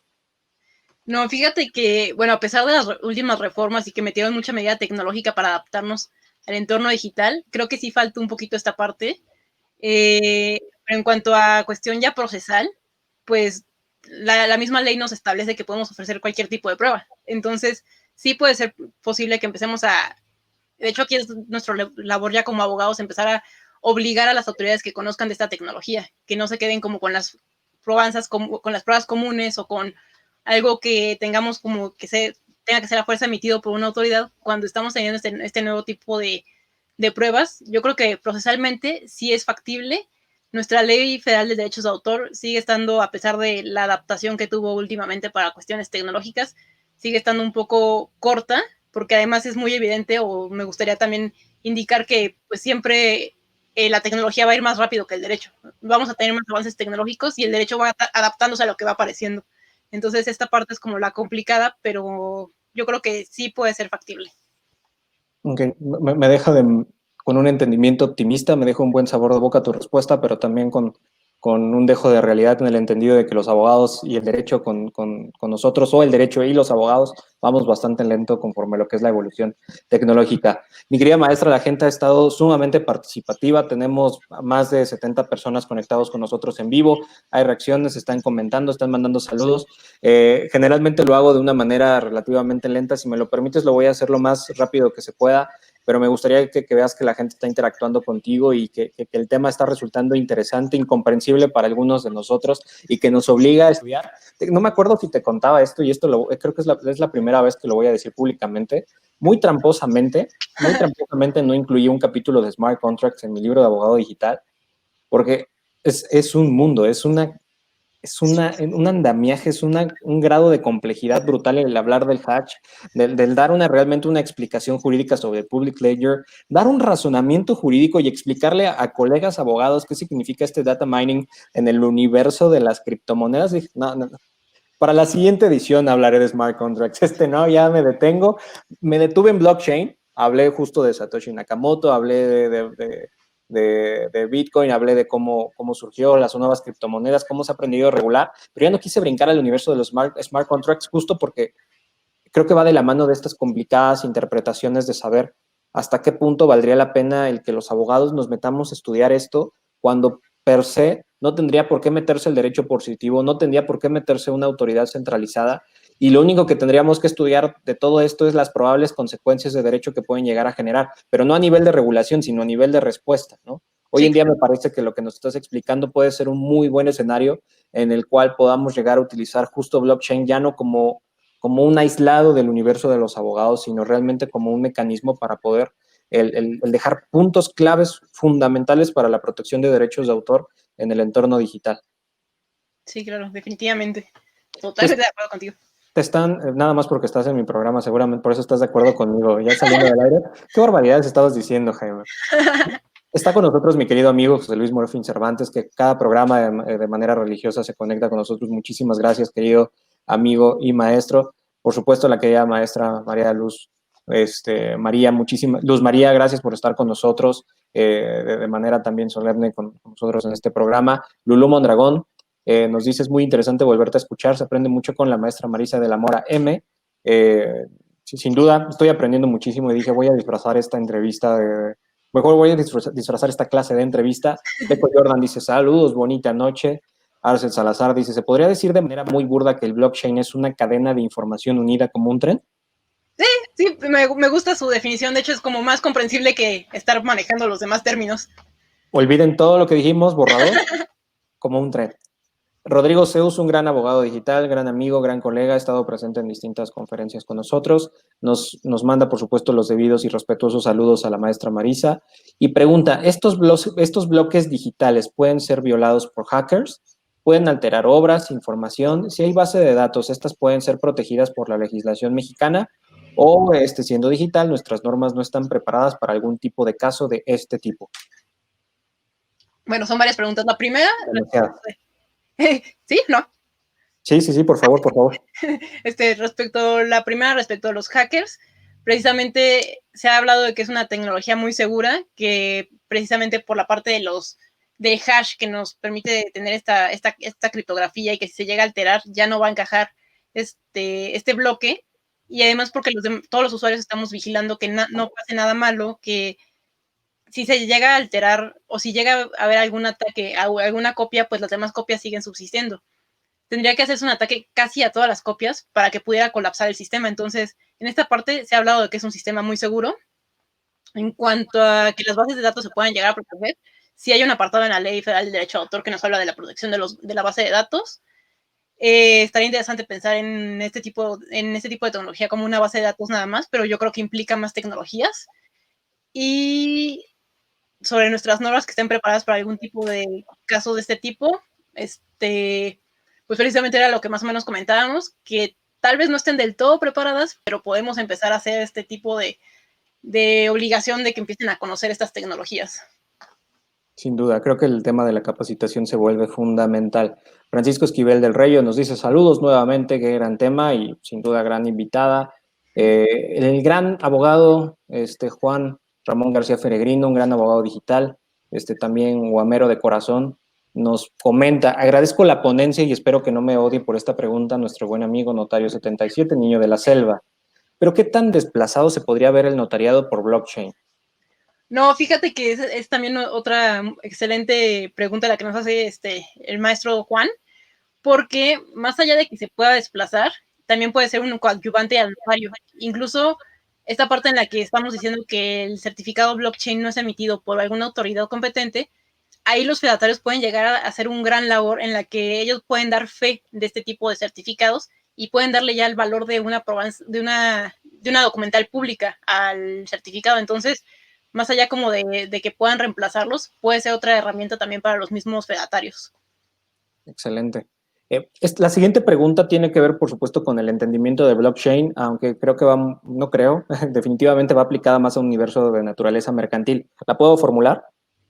No, fíjate que, bueno, a pesar de las últimas reformas y que metieron mucha medida tecnológica para adaptarnos al entorno digital, creo que sí falta un poquito esta parte. Pero en cuanto a cuestión ya procesal, pues la misma ley nos establece que podemos ofrecer cualquier tipo de prueba. Entonces, sí puede ser posible que empecemos de hecho, aquí es nuestra labor ya como abogados, empezar a obligar a las autoridades que conozcan de esta tecnología, que no se queden como con las con las pruebas comunes o con algo que tengamos como tenga que ser a fuerza emitido por una autoridad cuando estamos teniendo este nuevo tipo de pruebas. Yo creo que procesalmente sí es factible. Nuestra ley federal de derechos de autor sigue estando, a pesar de la adaptación que tuvo últimamente para cuestiones tecnológicas, sigue estando un poco corta, porque además es muy evidente, o me gustaría también indicar que pues siempre la tecnología va a ir más rápido que el derecho. Vamos a tener más avances tecnológicos y el derecho va adaptándose a lo que va apareciendo. Entonces esta parte es como la complicada, pero yo creo que sí puede ser factible. Okay. Me deja con un entendimiento optimista, me deja un buen sabor de boca tu respuesta, pero también con un dejo de realidad en el entendido de que los abogados y el derecho con nosotros, o el derecho y los abogados, vamos bastante lento conforme a lo que es la evolución tecnológica. Mi querida maestra, la gente ha estado sumamente participativa, tenemos más de 70 personas conectados con nosotros en vivo, hay reacciones, están comentando, están mandando saludos. Generalmente lo hago de una manera relativamente lenta, si me lo permites lo voy a hacer lo más rápido que se pueda. pero me gustaría que veas que la gente está interactuando contigo y que el tema está resultando interesante, incomprensible para algunos de nosotros y que nos obliga a estudiar. No me acuerdo si te contaba esto y esto creo que es la primera vez que lo voy a decir públicamente. Muy tramposamente no incluí un capítulo de Smart Contracts en mi libro de abogado digital, porque es un mundo, un andamiaje, un grado de complejidad brutal el hablar del hash, del dar realmente una explicación jurídica sobre el public ledger, dar un razonamiento jurídico y explicarle a colegas abogados qué significa este data mining en el universo de las criptomonedas. No, no, no. Para la siguiente edición hablaré de smart contracts. No, ya me detengo. Me detuve en blockchain. Hablé justo de Satoshi Nakamoto, hablé de Bitcoin, hablé de cómo surgió las nuevas criptomonedas, cómo se ha aprendido a regular, pero ya no quise brincar al universo de los smart contracts justo porque creo que va de la mano de estas complicadas interpretaciones de saber hasta qué punto valdría la pena el que los abogados nos metamos a estudiar esto cuando per se no tendría por qué meterse el derecho positivo, no tendría por qué meterse una autoridad centralizada y lo único que tendríamos que estudiar de todo esto es las probables consecuencias de derecho que pueden llegar a generar, pero no a nivel de regulación, sino a nivel de respuesta, ¿no? Hoy en día me parece que lo que nos estás explicando puede ser un muy buen escenario en el cual podamos llegar a utilizar justo blockchain ya no como un aislado del universo de los abogados, sino realmente como un mecanismo para poder el dejar puntos claves fundamentales para la protección de derechos de autor en el entorno digital. Sí, claro, definitivamente. Totalmente de acuerdo contigo. Te están, nada más porque estás en mi programa, seguramente por eso estás de acuerdo conmigo, ya saliendo del aire. ¿Qué barbaridades estabas diciendo, Jaime? Está con nosotros mi querido amigo José Luis Morfín Cervantes, que cada programa de manera religiosa se conecta con nosotros. Muchísimas gracias, querido amigo y maestro. Por supuesto, la querida maestra María Luz, Luz María, gracias por estar con nosotros de manera también solemne con nosotros en este programa. Lulú Mondragón, nos dice, es muy interesante volverte a escuchar, se aprende mucho con la maestra Marisa de la Mora M. Sin duda, estoy aprendiendo muchísimo y dije, voy a disfrazar esta entrevista mejor voy a disfrazar esta clase de entrevista. Deco Jordan dice, saludos, bonita noche. Arcel Salazar dice, ¿se podría decir de manera muy burda que el blockchain es una cadena de información unida como un tren? Sí, me gusta su definición. De hecho, es como más comprensible que estar manejando los demás términos. Olviden todo lo que dijimos, borrador, como un tren. Rodrigo Zeus, un gran abogado digital, gran amigo, gran colega, ha estado presente en distintas conferencias con nosotros. Nos manda, por supuesto, los debidos y respetuosos saludos a la maestra Marisa y pregunta, ¿estos bloques digitales pueden ser violados por hackers? ¿Pueden alterar obras, información? Si hay base de datos, ¿estas pueden ser protegidas por la legislación mexicana? ¿O, siendo digital, nuestras normas no están preparadas para algún tipo de caso de este tipo? Bueno, son varias preguntas. La primera... ¿Sí? ¿No? Sí, por favor, por favor. La primera, respecto a los hackers, precisamente se ha hablado de que es una tecnología muy segura, que precisamente por la parte de hash que nos permite tener esta criptografía y que si se llega a alterar ya no va a encajar este bloque, y además porque todos los usuarios estamos vigilando que no pase nada malo, que si se llega a alterar o si llega a haber algún ataque a alguna copia, pues las demás copias siguen subsistiendo. Tendría que hacerse un ataque casi a todas las copias para que pudiera colapsar el sistema. Entonces, en esta parte se ha hablado de que es un sistema muy seguro. En cuanto a que las bases de datos se puedan llegar a proteger, sí hay un apartado en la Ley Federal del Derecho de Autor que nos habla de la protección de la base de datos. Estaría interesante pensar en este tipo de tecnología como una base de datos nada más, pero yo creo que implica más tecnologías. Y sobre nuestras normas que estén preparadas para algún tipo de caso de este tipo, pues precisamente era lo que más o menos comentábamos, que tal vez no estén del todo preparadas, pero podemos empezar a hacer este tipo de obligación de que empiecen a conocer estas tecnologías. Sin duda, creo que el tema de la capacitación se vuelve fundamental. Francisco Esquivel del Reyo nos dice saludos nuevamente, qué gran tema y sin duda gran invitada. El gran abogado Juan Ramón García Feregrino, un gran abogado digital, también guamero de corazón, nos comenta, agradezco la ponencia y espero que no me odie por esta pregunta nuestro buen amigo Notario 77, niño de la selva. Pero ¿qué tan desplazado se podría ver el notariado por blockchain? No, fíjate que es también otra excelente pregunta la que nos hace el maestro Juan, porque más allá de que se pueda desplazar, también puede ser un coadyuvante al notario. Incluso esta parte en la que estamos diciendo que el certificado blockchain no es emitido por alguna autoridad competente, ahí los fedatarios pueden llegar a hacer un gran labor en la que ellos pueden dar fe de este tipo de certificados y pueden darle ya el valor de una documental pública al certificado. Entonces, más allá como de que puedan reemplazarlos, puede ser otra herramienta también para los mismos fedatarios. Excelente. La siguiente pregunta tiene que ver, por supuesto, con el entendimiento de blockchain, aunque creo que va, no creo, definitivamente va aplicada más a un universo de naturaleza mercantil. ¿La puedo formular?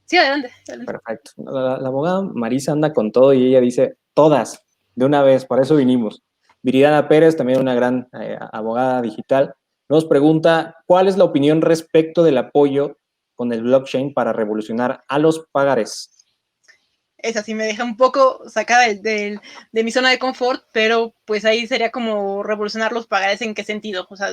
Sí, adelante. Adelante. Perfecto. La abogada Marisa anda con todo y ella dice todas, de una vez, para eso vinimos. Viridiana Pérez, también una gran abogada digital, nos pregunta, ¿cuál es la opinión respecto del apoyo con el blockchain para revolucionar a los pagares? Esa sí me deja un poco sacada de mi zona de confort, pero pues ahí sería como revolucionar los pagares. ¿En qué sentido? O sea,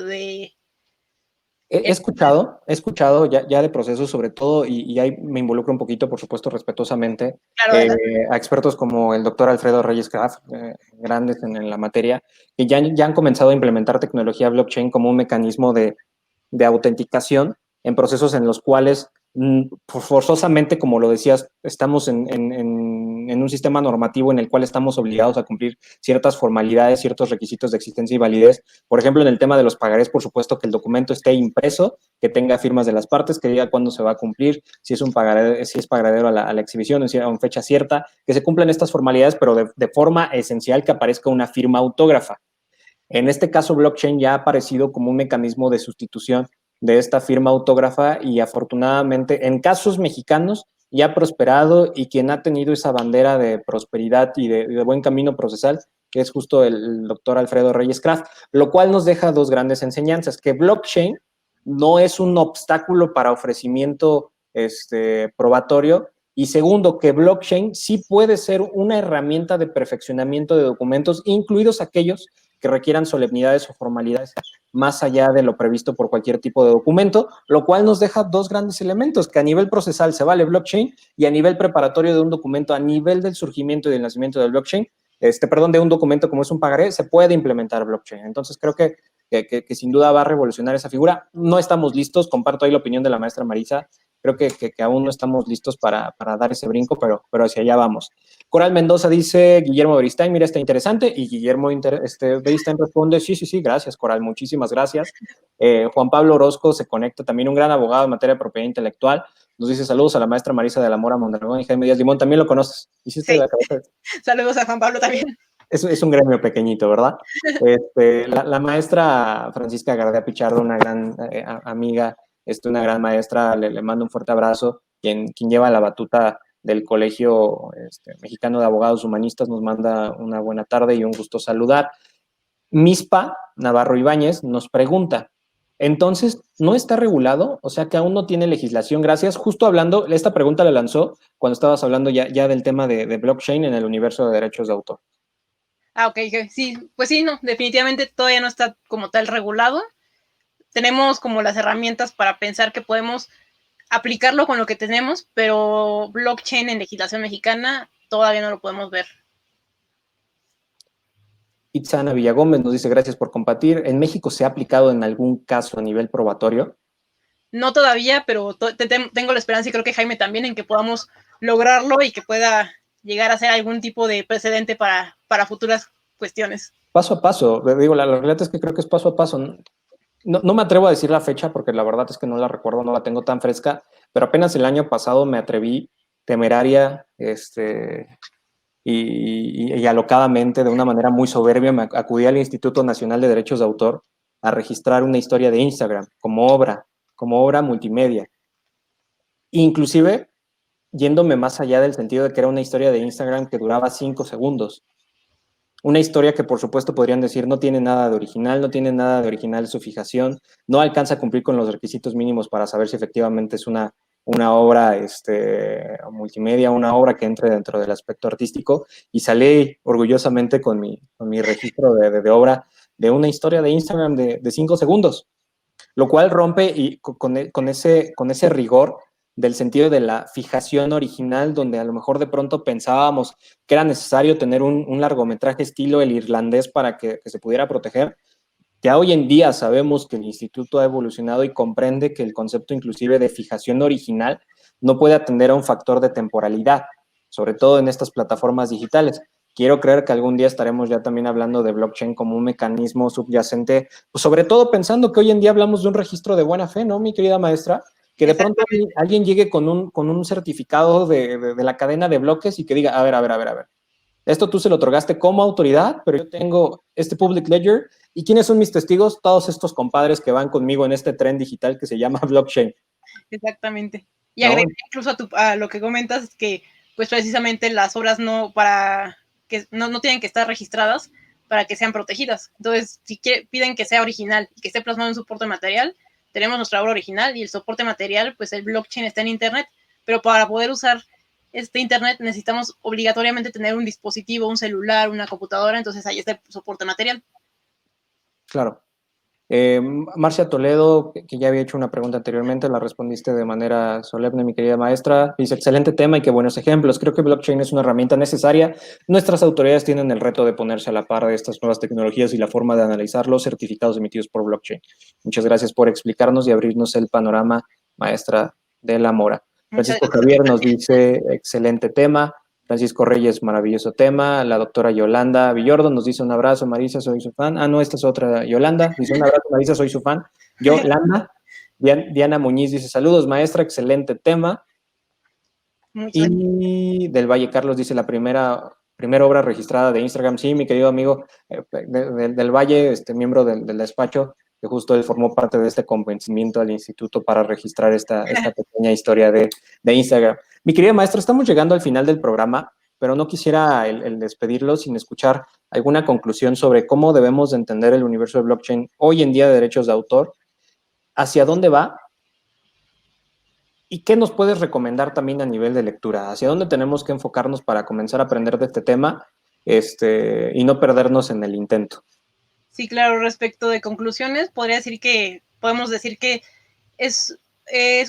He escuchado ya de procesos sobre todo, y ahí me involucro un poquito, por supuesto, respetuosamente, claro, adelante. a expertos como el doctor Alfredo Reyes Craft, grandes en la materia, que ya han comenzado a implementar tecnología blockchain como un mecanismo de autenticación en procesos en los cuales forzosamente, como lo decías, estamos en un sistema normativo en el cual estamos obligados a cumplir ciertas formalidades, ciertos requisitos de existencia y validez. Por ejemplo, en el tema de los pagarés, por supuesto, que el documento esté impreso, que tenga firmas de las partes, que diga cuándo se va a cumplir, si es un pagaré, si es pagadero a la exhibición, en fecha cierta, que se cumplan estas formalidades, pero de forma esencial que aparezca una firma autógrafa. En este caso, blockchain ya ha aparecido como un mecanismo de sustitución de esta firma autógrafa y afortunadamente en casos mexicanos ya ha prosperado, y quien ha tenido esa bandera de prosperidad y de buen camino procesal, que es justo el doctor Alfredo Reyes Craft, lo cual nos deja dos grandes enseñanzas: que blockchain no es un obstáculo para ofrecimiento probatorio, y segundo, que blockchain sí puede ser una herramienta de perfeccionamiento de documentos, incluidos aquellos que requieran solemnidades o formalidades más allá de lo previsto por cualquier tipo de documento, lo cual nos deja dos grandes elementos: que a nivel procesal se vale blockchain, y a nivel preparatorio de un documento, a nivel del surgimiento y del nacimiento del blockchain, de un documento como es un pagaré, se puede implementar blockchain. Entonces creo que sin duda va a revolucionar esa figura. No estamos listos, comparto ahí la opinión de la maestra Marisa, creo que aún no estamos listos para dar ese brinco, pero hacia allá vamos. Coral Mendoza dice, Guillermo Beristain, mira, está interesante, y Guillermo Beristain responde, sí, gracias, Coral, muchísimas gracias. Juan Pablo Orozco se conecta, también un gran abogado en materia de propiedad intelectual, nos dice, saludos a la maestra Marisa de la Mora Mondragón y Jaime Díaz Limón, también lo conoces, hiciste Sí. la cabeza. Saludos a Juan Pablo también. Es un gremio pequeñito, ¿verdad? La maestra Francisca Gardea Pichardo, una gran amiga, una gran maestra, le mando un fuerte abrazo, quien lleva la batuta del Colegio Mexicano de Abogados Humanistas, nos manda una buena tarde y un gusto saludar. Mispa Navarro Ibáñez nos pregunta, entonces, ¿no está regulado? O sea, que aún no tiene legislación. Gracias. Justo hablando, esta pregunta la lanzó cuando estabas hablando ya del tema de blockchain en el universo de derechos de autor. Ok, sí, pues sí, no, definitivamente todavía no está como tal regulado. Tenemos como las herramientas para pensar que podemos aplicarlo con lo que tenemos, pero blockchain en legislación mexicana todavía no lo podemos ver. Itzana Villagómez nos dice, gracias por compartir. ¿En México se ha aplicado en algún caso a nivel probatorio? No todavía, pero tengo la esperanza, y creo que Jaime también, en que podamos lograrlo y que pueda llegar a ser algún tipo de precedente para futuras cuestiones. Paso a paso. Digo, la realidad es que creo que es paso a paso. No me atrevo a decir la fecha porque la verdad es que no la recuerdo, no la tengo tan fresca, pero apenas el año pasado me atreví temeraria y alocadamente, de una manera muy soberbia, me acudí al Instituto Nacional de Derechos de Autor a registrar una historia de Instagram como obra multimedia. Inclusive yéndome más allá del sentido de que era una historia de Instagram que duraba 5 segundos. Una historia que, por supuesto, podrían decir no tiene nada de original, no tiene nada de original su fijación, no alcanza a cumplir con los requisitos mínimos para saber si efectivamente es una obra multimedia, una obra que entre dentro del aspecto artístico, y salí orgullosamente con mi registro de obra de una historia de Instagram de 5 segundos, lo cual rompe y con ese rigor del sentido de la fijación original, donde a lo mejor de pronto pensábamos que era necesario tener un largometraje estilo El Irlandés para que se pudiera proteger. Ya hoy en día sabemos que el instituto ha evolucionado y comprende que el concepto inclusive de fijación original no puede atender a un factor de temporalidad, sobre todo en estas plataformas digitales. Quiero creer que algún día estaremos ya también hablando de blockchain como un mecanismo subyacente, pues sobre todo pensando que hoy en día hablamos de un registro de buena fe, ¿no, mi querida maestra? Que de pronto alguien llegue con un certificado de la cadena de bloques y que diga, a ver, esto tú se lo otorgaste como autoridad, pero yo tengo este public ledger. ¿Y quiénes son mis testigos? Todos estos compadres que van conmigo en este tren digital que se llama blockchain. Exactamente. Y ¿No? agregar incluso a lo que comentas que pues precisamente las obras no tienen que estar registradas para que sean protegidas. Entonces, si piden que sea original y que esté plasmado en soporte material, tenemos nuestra obra original y el soporte material, pues el blockchain está en Internet, pero para poder usar este Internet necesitamos obligatoriamente tener un dispositivo, un celular, una computadora, entonces ahí está el soporte material. Claro. Marcia Toledo, que ya había hecho una pregunta anteriormente, la respondiste de manera solemne, mi querida maestra. Dice, excelente tema y qué buenos ejemplos. Creo que blockchain es una herramienta necesaria. Nuestras autoridades tienen el reto de ponerse a la par de estas nuevas tecnologías y la forma de analizar los certificados emitidos por blockchain. Muchas gracias por explicarnos y abrirnos el panorama, maestra de la Mora. Francisco Javier nos dice, excelente tema. Francisco Reyes, maravilloso tema. La doctora Yolanda Villordo nos dice un abrazo, Marisa, soy su fan. Ah, no, esta es otra Yolanda. Dice un abrazo, Marisa, soy su fan. Yolanda. Diana Muñiz dice saludos, maestra, excelente tema. Y del Valle Carlos dice la primera obra registrada de Instagram. Sí, mi querido amigo del Valle, miembro del despacho, que justo él formó parte de este convencimiento al instituto para registrar esta pequeña historia de Instagram. Mi querida maestra, estamos llegando al final del programa, pero no quisiera el despedirlo sin escuchar alguna conclusión sobre cómo debemos de entender el universo de blockchain hoy en día de derechos de autor, hacia dónde va y qué nos puedes recomendar también a nivel de lectura, hacia dónde tenemos que enfocarnos para comenzar a aprender de este tema y no perdernos en el intento. Sí, claro, respecto de conclusiones, podemos decir que es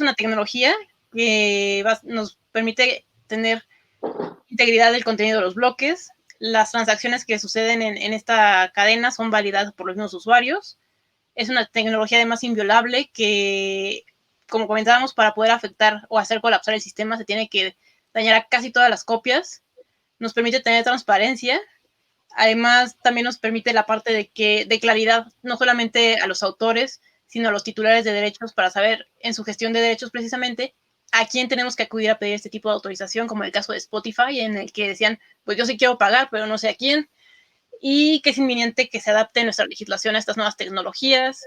una tecnología que nos permite tener integridad del contenido de los bloques. Las transacciones que suceden en esta cadena son validadas por los mismos usuarios. Es una tecnología además inviolable que, como comentábamos, para poder afectar o hacer colapsar el sistema se tiene que dañar a casi todas las copias. Nos permite tener transparencia. Además, también nos permite la parte de claridad, no solamente a los autores, sino a los titulares de derechos para saber en su gestión de derechos precisamente a quién tenemos que acudir a pedir este tipo de autorización, como el caso de Spotify, en el que decían, pues yo sí quiero pagar, pero no sé a quién, y que es inminente que se adapte nuestra legislación a estas nuevas tecnologías,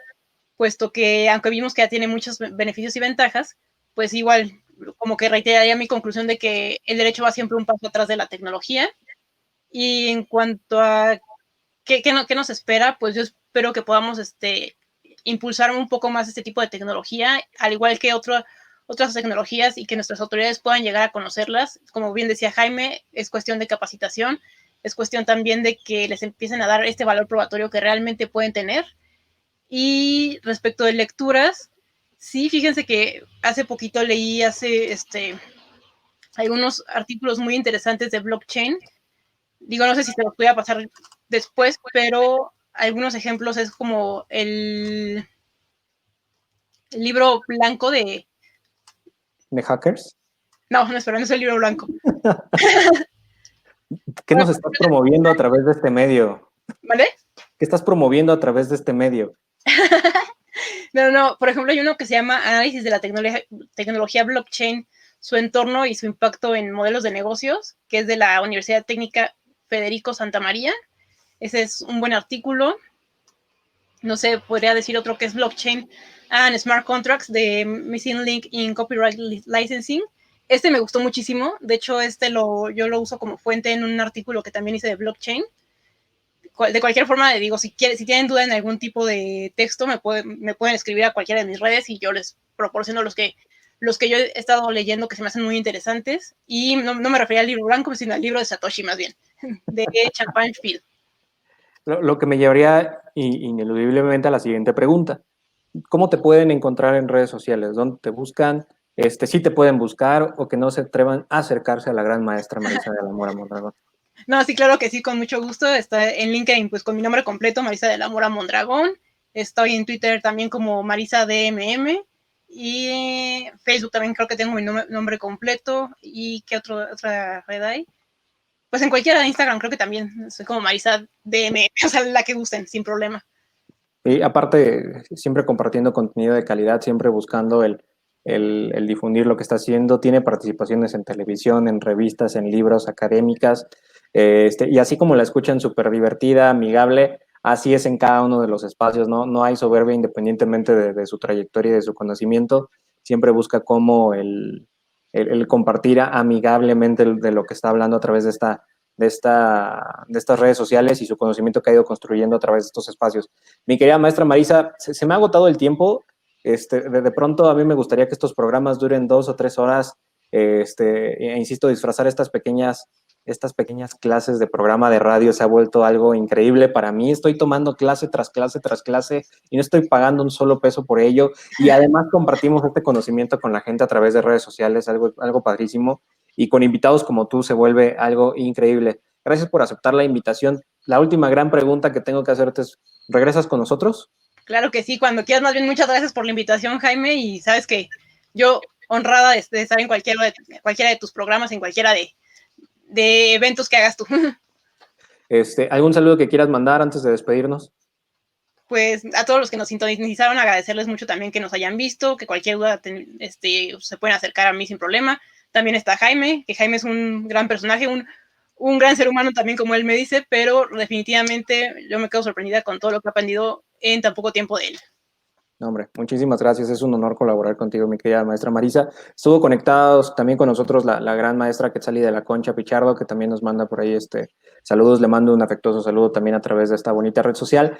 puesto que, aunque vimos que ya tiene muchos beneficios y ventajas, pues igual, como que reiteraría mi conclusión de que el derecho va siempre un paso atrás de la tecnología. Y en cuanto a qué nos espera, pues yo espero que podamos impulsar un poco más este tipo de tecnología, al igual que otras tecnologías, y que nuestras autoridades puedan llegar a conocerlas. Como bien decía Jaime, es cuestión de capacitación, es cuestión también de que les empiecen a dar este valor probatorio que realmente pueden tener. Y respecto de lecturas, sí, fíjense que hace poquito leí algunos artículos muy interesantes de blockchain. Digo, no sé si se los voy a pasar después, pero algunos ejemplos es como el libro blanco de... ¿De hackers? No, no, espera, no es el libro blanco. ¿Qué nos estás promoviendo a través de este medio? ¿Vale? ¿Qué estás promoviendo a través de este medio? No, por ejemplo, hay uno que se llama Análisis de la tecnología blockchain, su entorno y su impacto en modelos de negocios, que es de la Universidad Técnica Federico Santa María. Ese es un buen artículo. No sé, podría decir otro que es Blockchain and Smart Contracts de Missing Link in Copyright Licensing. Este me gustó muchísimo. De hecho, yo lo uso como fuente en un artículo que también hice de blockchain. De cualquier forma, digo, si tienen duda en algún tipo de texto, me pueden escribir a cualquiera de mis redes y yo les proporciono los que yo he estado leyendo que se me hacen muy interesantes. Y no me refería al libro blanco, sino al libro de Satoshi, más bien, de Champagne Field. Lo que me llevaría ineludiblemente a la siguiente pregunta. ¿Cómo te pueden encontrar en redes sociales? ¿Dónde te buscan? ¿Sí te pueden buscar o que no se atrevan a acercarse a la gran maestra Marisa de la Mora Mondragón? No, sí, claro que sí, con mucho gusto. Está en LinkedIn, pues con mi nombre completo, Marisa de la Mora Mondragón. Estoy en Twitter también como Marisa DMM y Facebook también creo que tengo mi nombre completo. ¿Y qué otra red hay? Pues en cualquiera de Instagram creo que también soy como Marisa DMM, o sea, la que gusten, sin problema. Y aparte, siempre compartiendo contenido de calidad, siempre buscando el difundir lo que está haciendo. Tiene participaciones en televisión, en revistas, en libros académicas. Y así como la escuchan súper divertida, amigable, así es en cada uno de los espacios, ¿no? No hay soberbia independientemente de su trayectoria y de su conocimiento. Siempre busca cómo el compartir amigablemente de lo que está hablando a través de estas redes sociales y su conocimiento que ha ido construyendo a través de estos espacios. Mi querida maestra Marisa, se me ha agotado el tiempo. De pronto a mí me gustaría que estos programas duren 2 o 3 horas. Insisto, disfrazar estas pequeñas clases de programa de radio se ha vuelto algo increíble para mí. Estoy tomando clase tras clase tras clase y no estoy pagando un solo peso por ello. Y además compartimos este conocimiento con la gente a través de redes sociales, algo padrísimo. Y con invitados como tú se vuelve algo increíble. Gracias por aceptar la invitación. La última gran pregunta que tengo que hacerte es, ¿regresas con nosotros? Claro que sí, cuando quieras. Más bien, muchas gracias por la invitación, Jaime, y sabes que yo honrada de estar en cualquiera de tus programas, en cualquiera de eventos que hagas tú. ¿Algún saludo que quieras mandar antes de despedirnos? Pues a todos los que nos sintonizaron, agradecerles mucho también que nos hayan visto, que cualquier duda se pueden acercar a mí sin problema. También está Jaime, que Jaime es un gran personaje, un gran ser humano también, como él me dice, pero definitivamente yo me quedo sorprendida con todo lo que he aprendido en tan poco tiempo de él. No, hombre, muchísimas gracias. Es un honor colaborar contigo, mi querida maestra Marisa. Estuvo conectados también con nosotros la gran maestra Quetzali de la Concha Pichardo, que también nos manda por ahí saludos. Le mando un afectuoso saludo también a través de esta bonita red social.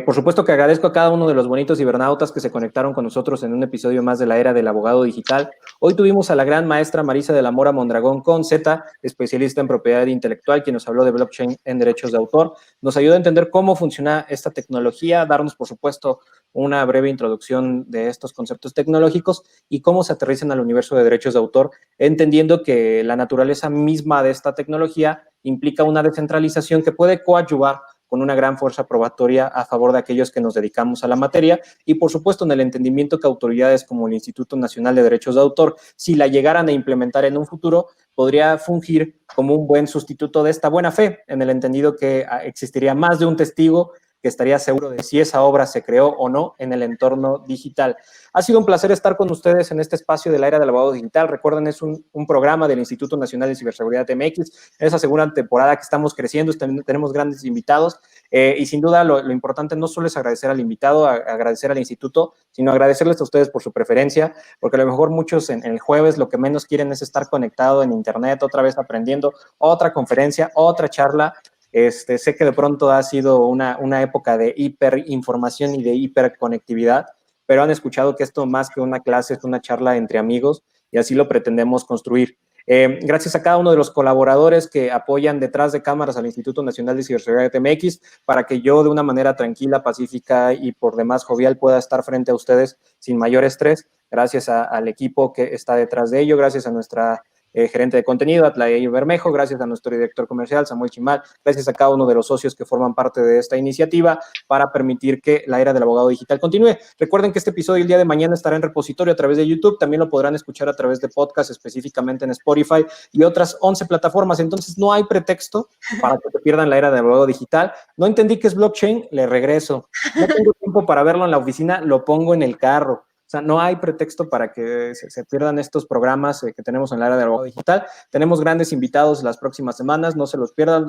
Por supuesto que agradezco a cada uno de los bonitos cibernautas que se conectaron con nosotros en un episodio más de la era del abogado digital. Hoy tuvimos a la gran maestra Marisa de la Mora Mondragón con Z, especialista en propiedad intelectual, quien nos habló de blockchain en derechos de autor. Nos ayudó a entender cómo funciona esta tecnología, darnos, por supuesto, una breve introducción de estos conceptos tecnológicos y cómo se aterrizan al universo de derechos de autor, entendiendo que la naturaleza misma de esta tecnología implica una descentralización que puede coadyuvar con una gran fuerza probatoria a favor de aquellos que nos dedicamos a la materia y, por supuesto, en el entendimiento que autoridades como el Instituto Nacional de Derechos de Autor, si la llegaran a implementar en un futuro, podría fungir como un buen sustituto de esta buena fe, en el entendido que existiría más de un testigo que estaría seguro de si esa obra se creó o no en el entorno digital. Ha sido un placer estar con ustedes en este espacio de la era del abogado digital. Recuerden, es un programa del Instituto Nacional de Ciberseguridad MX. En esa segunda temporada que estamos creciendo, tenemos grandes invitados y sin duda lo importante no solo es agradecer al invitado, agradecer al instituto, sino agradecerles a ustedes por su preferencia, porque a lo mejor muchos en el jueves lo que menos quieren es estar conectado en internet, otra vez aprendiendo, otra conferencia, otra charla. Sé que de pronto ha sido una época de hiperinformación y de hiperconectividad, pero han escuchado que esto más que una clase es una charla entre amigos y así lo pretendemos construir. Gracias a cada uno de los colaboradores que apoyan detrás de cámaras al Instituto Nacional de Ciberseguridad MX para que yo de una manera tranquila, pacífica y por demás jovial pueda estar frente a ustedes sin mayor estrés. Gracias al equipo que está detrás de ello, gracias a nuestra gerente de contenido, Atlaey Bermejo, gracias a nuestro director comercial, Samuel Chimal, gracias a cada uno de los socios que forman parte de esta iniciativa para permitir que la era del abogado digital continúe. Recuerden que este episodio el día de mañana estará en repositorio a través de YouTube, también lo podrán escuchar a través de podcast, específicamente en Spotify y otras 11 plataformas, entonces no hay pretexto para que te pierdan la era del abogado digital. No entendí qué es blockchain, le regreso. No tengo tiempo para verlo en la oficina, lo pongo en el carro. O sea, no hay pretexto para que se pierdan estos programas que tenemos en el área del abogado digital. Tenemos grandes invitados las próximas semanas, no se los pierdan.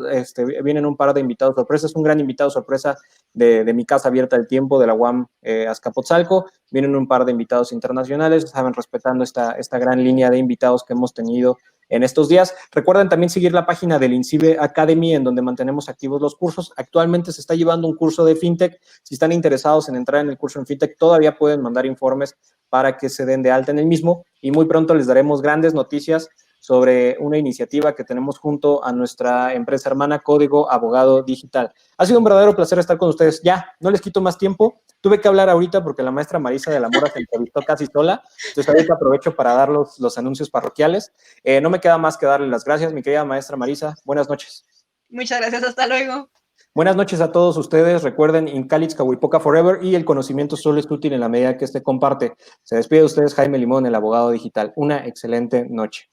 Vienen un par de invitados sorpresas, un gran invitado sorpresa de mi casa abierta del tiempo, de la UAM Azcapotzalco. Vienen un par de invitados internacionales, saben, respetando esta gran línea de invitados que hemos tenido en estos días. Recuerden también seguir la página del INCIBE Academy, en donde mantenemos activos los cursos. Actualmente se está llevando un curso de FinTech. Si están interesados en entrar en el curso en FinTech, todavía pueden mandar informes para que se den de alta en el mismo. Y muy pronto les daremos grandes noticias sobre una iniciativa que tenemos junto a nuestra empresa hermana Código Abogado Digital. Ha sido un verdadero placer estar con ustedes. Ya, no les quito más tiempo. Tuve que hablar ahorita porque la maestra Marisa de la Mora se entrevistó casi sola. Entonces ahorita aprovecho para dar los anuncios parroquiales. No me queda más que darle las gracias, mi querida maestra Marisa. Buenas noches. Muchas gracias, hasta luego. Buenas noches a todos ustedes. Recuerden, in Calitz Cahuipoca Forever, y el conocimiento solo es útil en la medida que este comparte. Se despide de ustedes Jaime Limón, el abogado digital. Una excelente noche.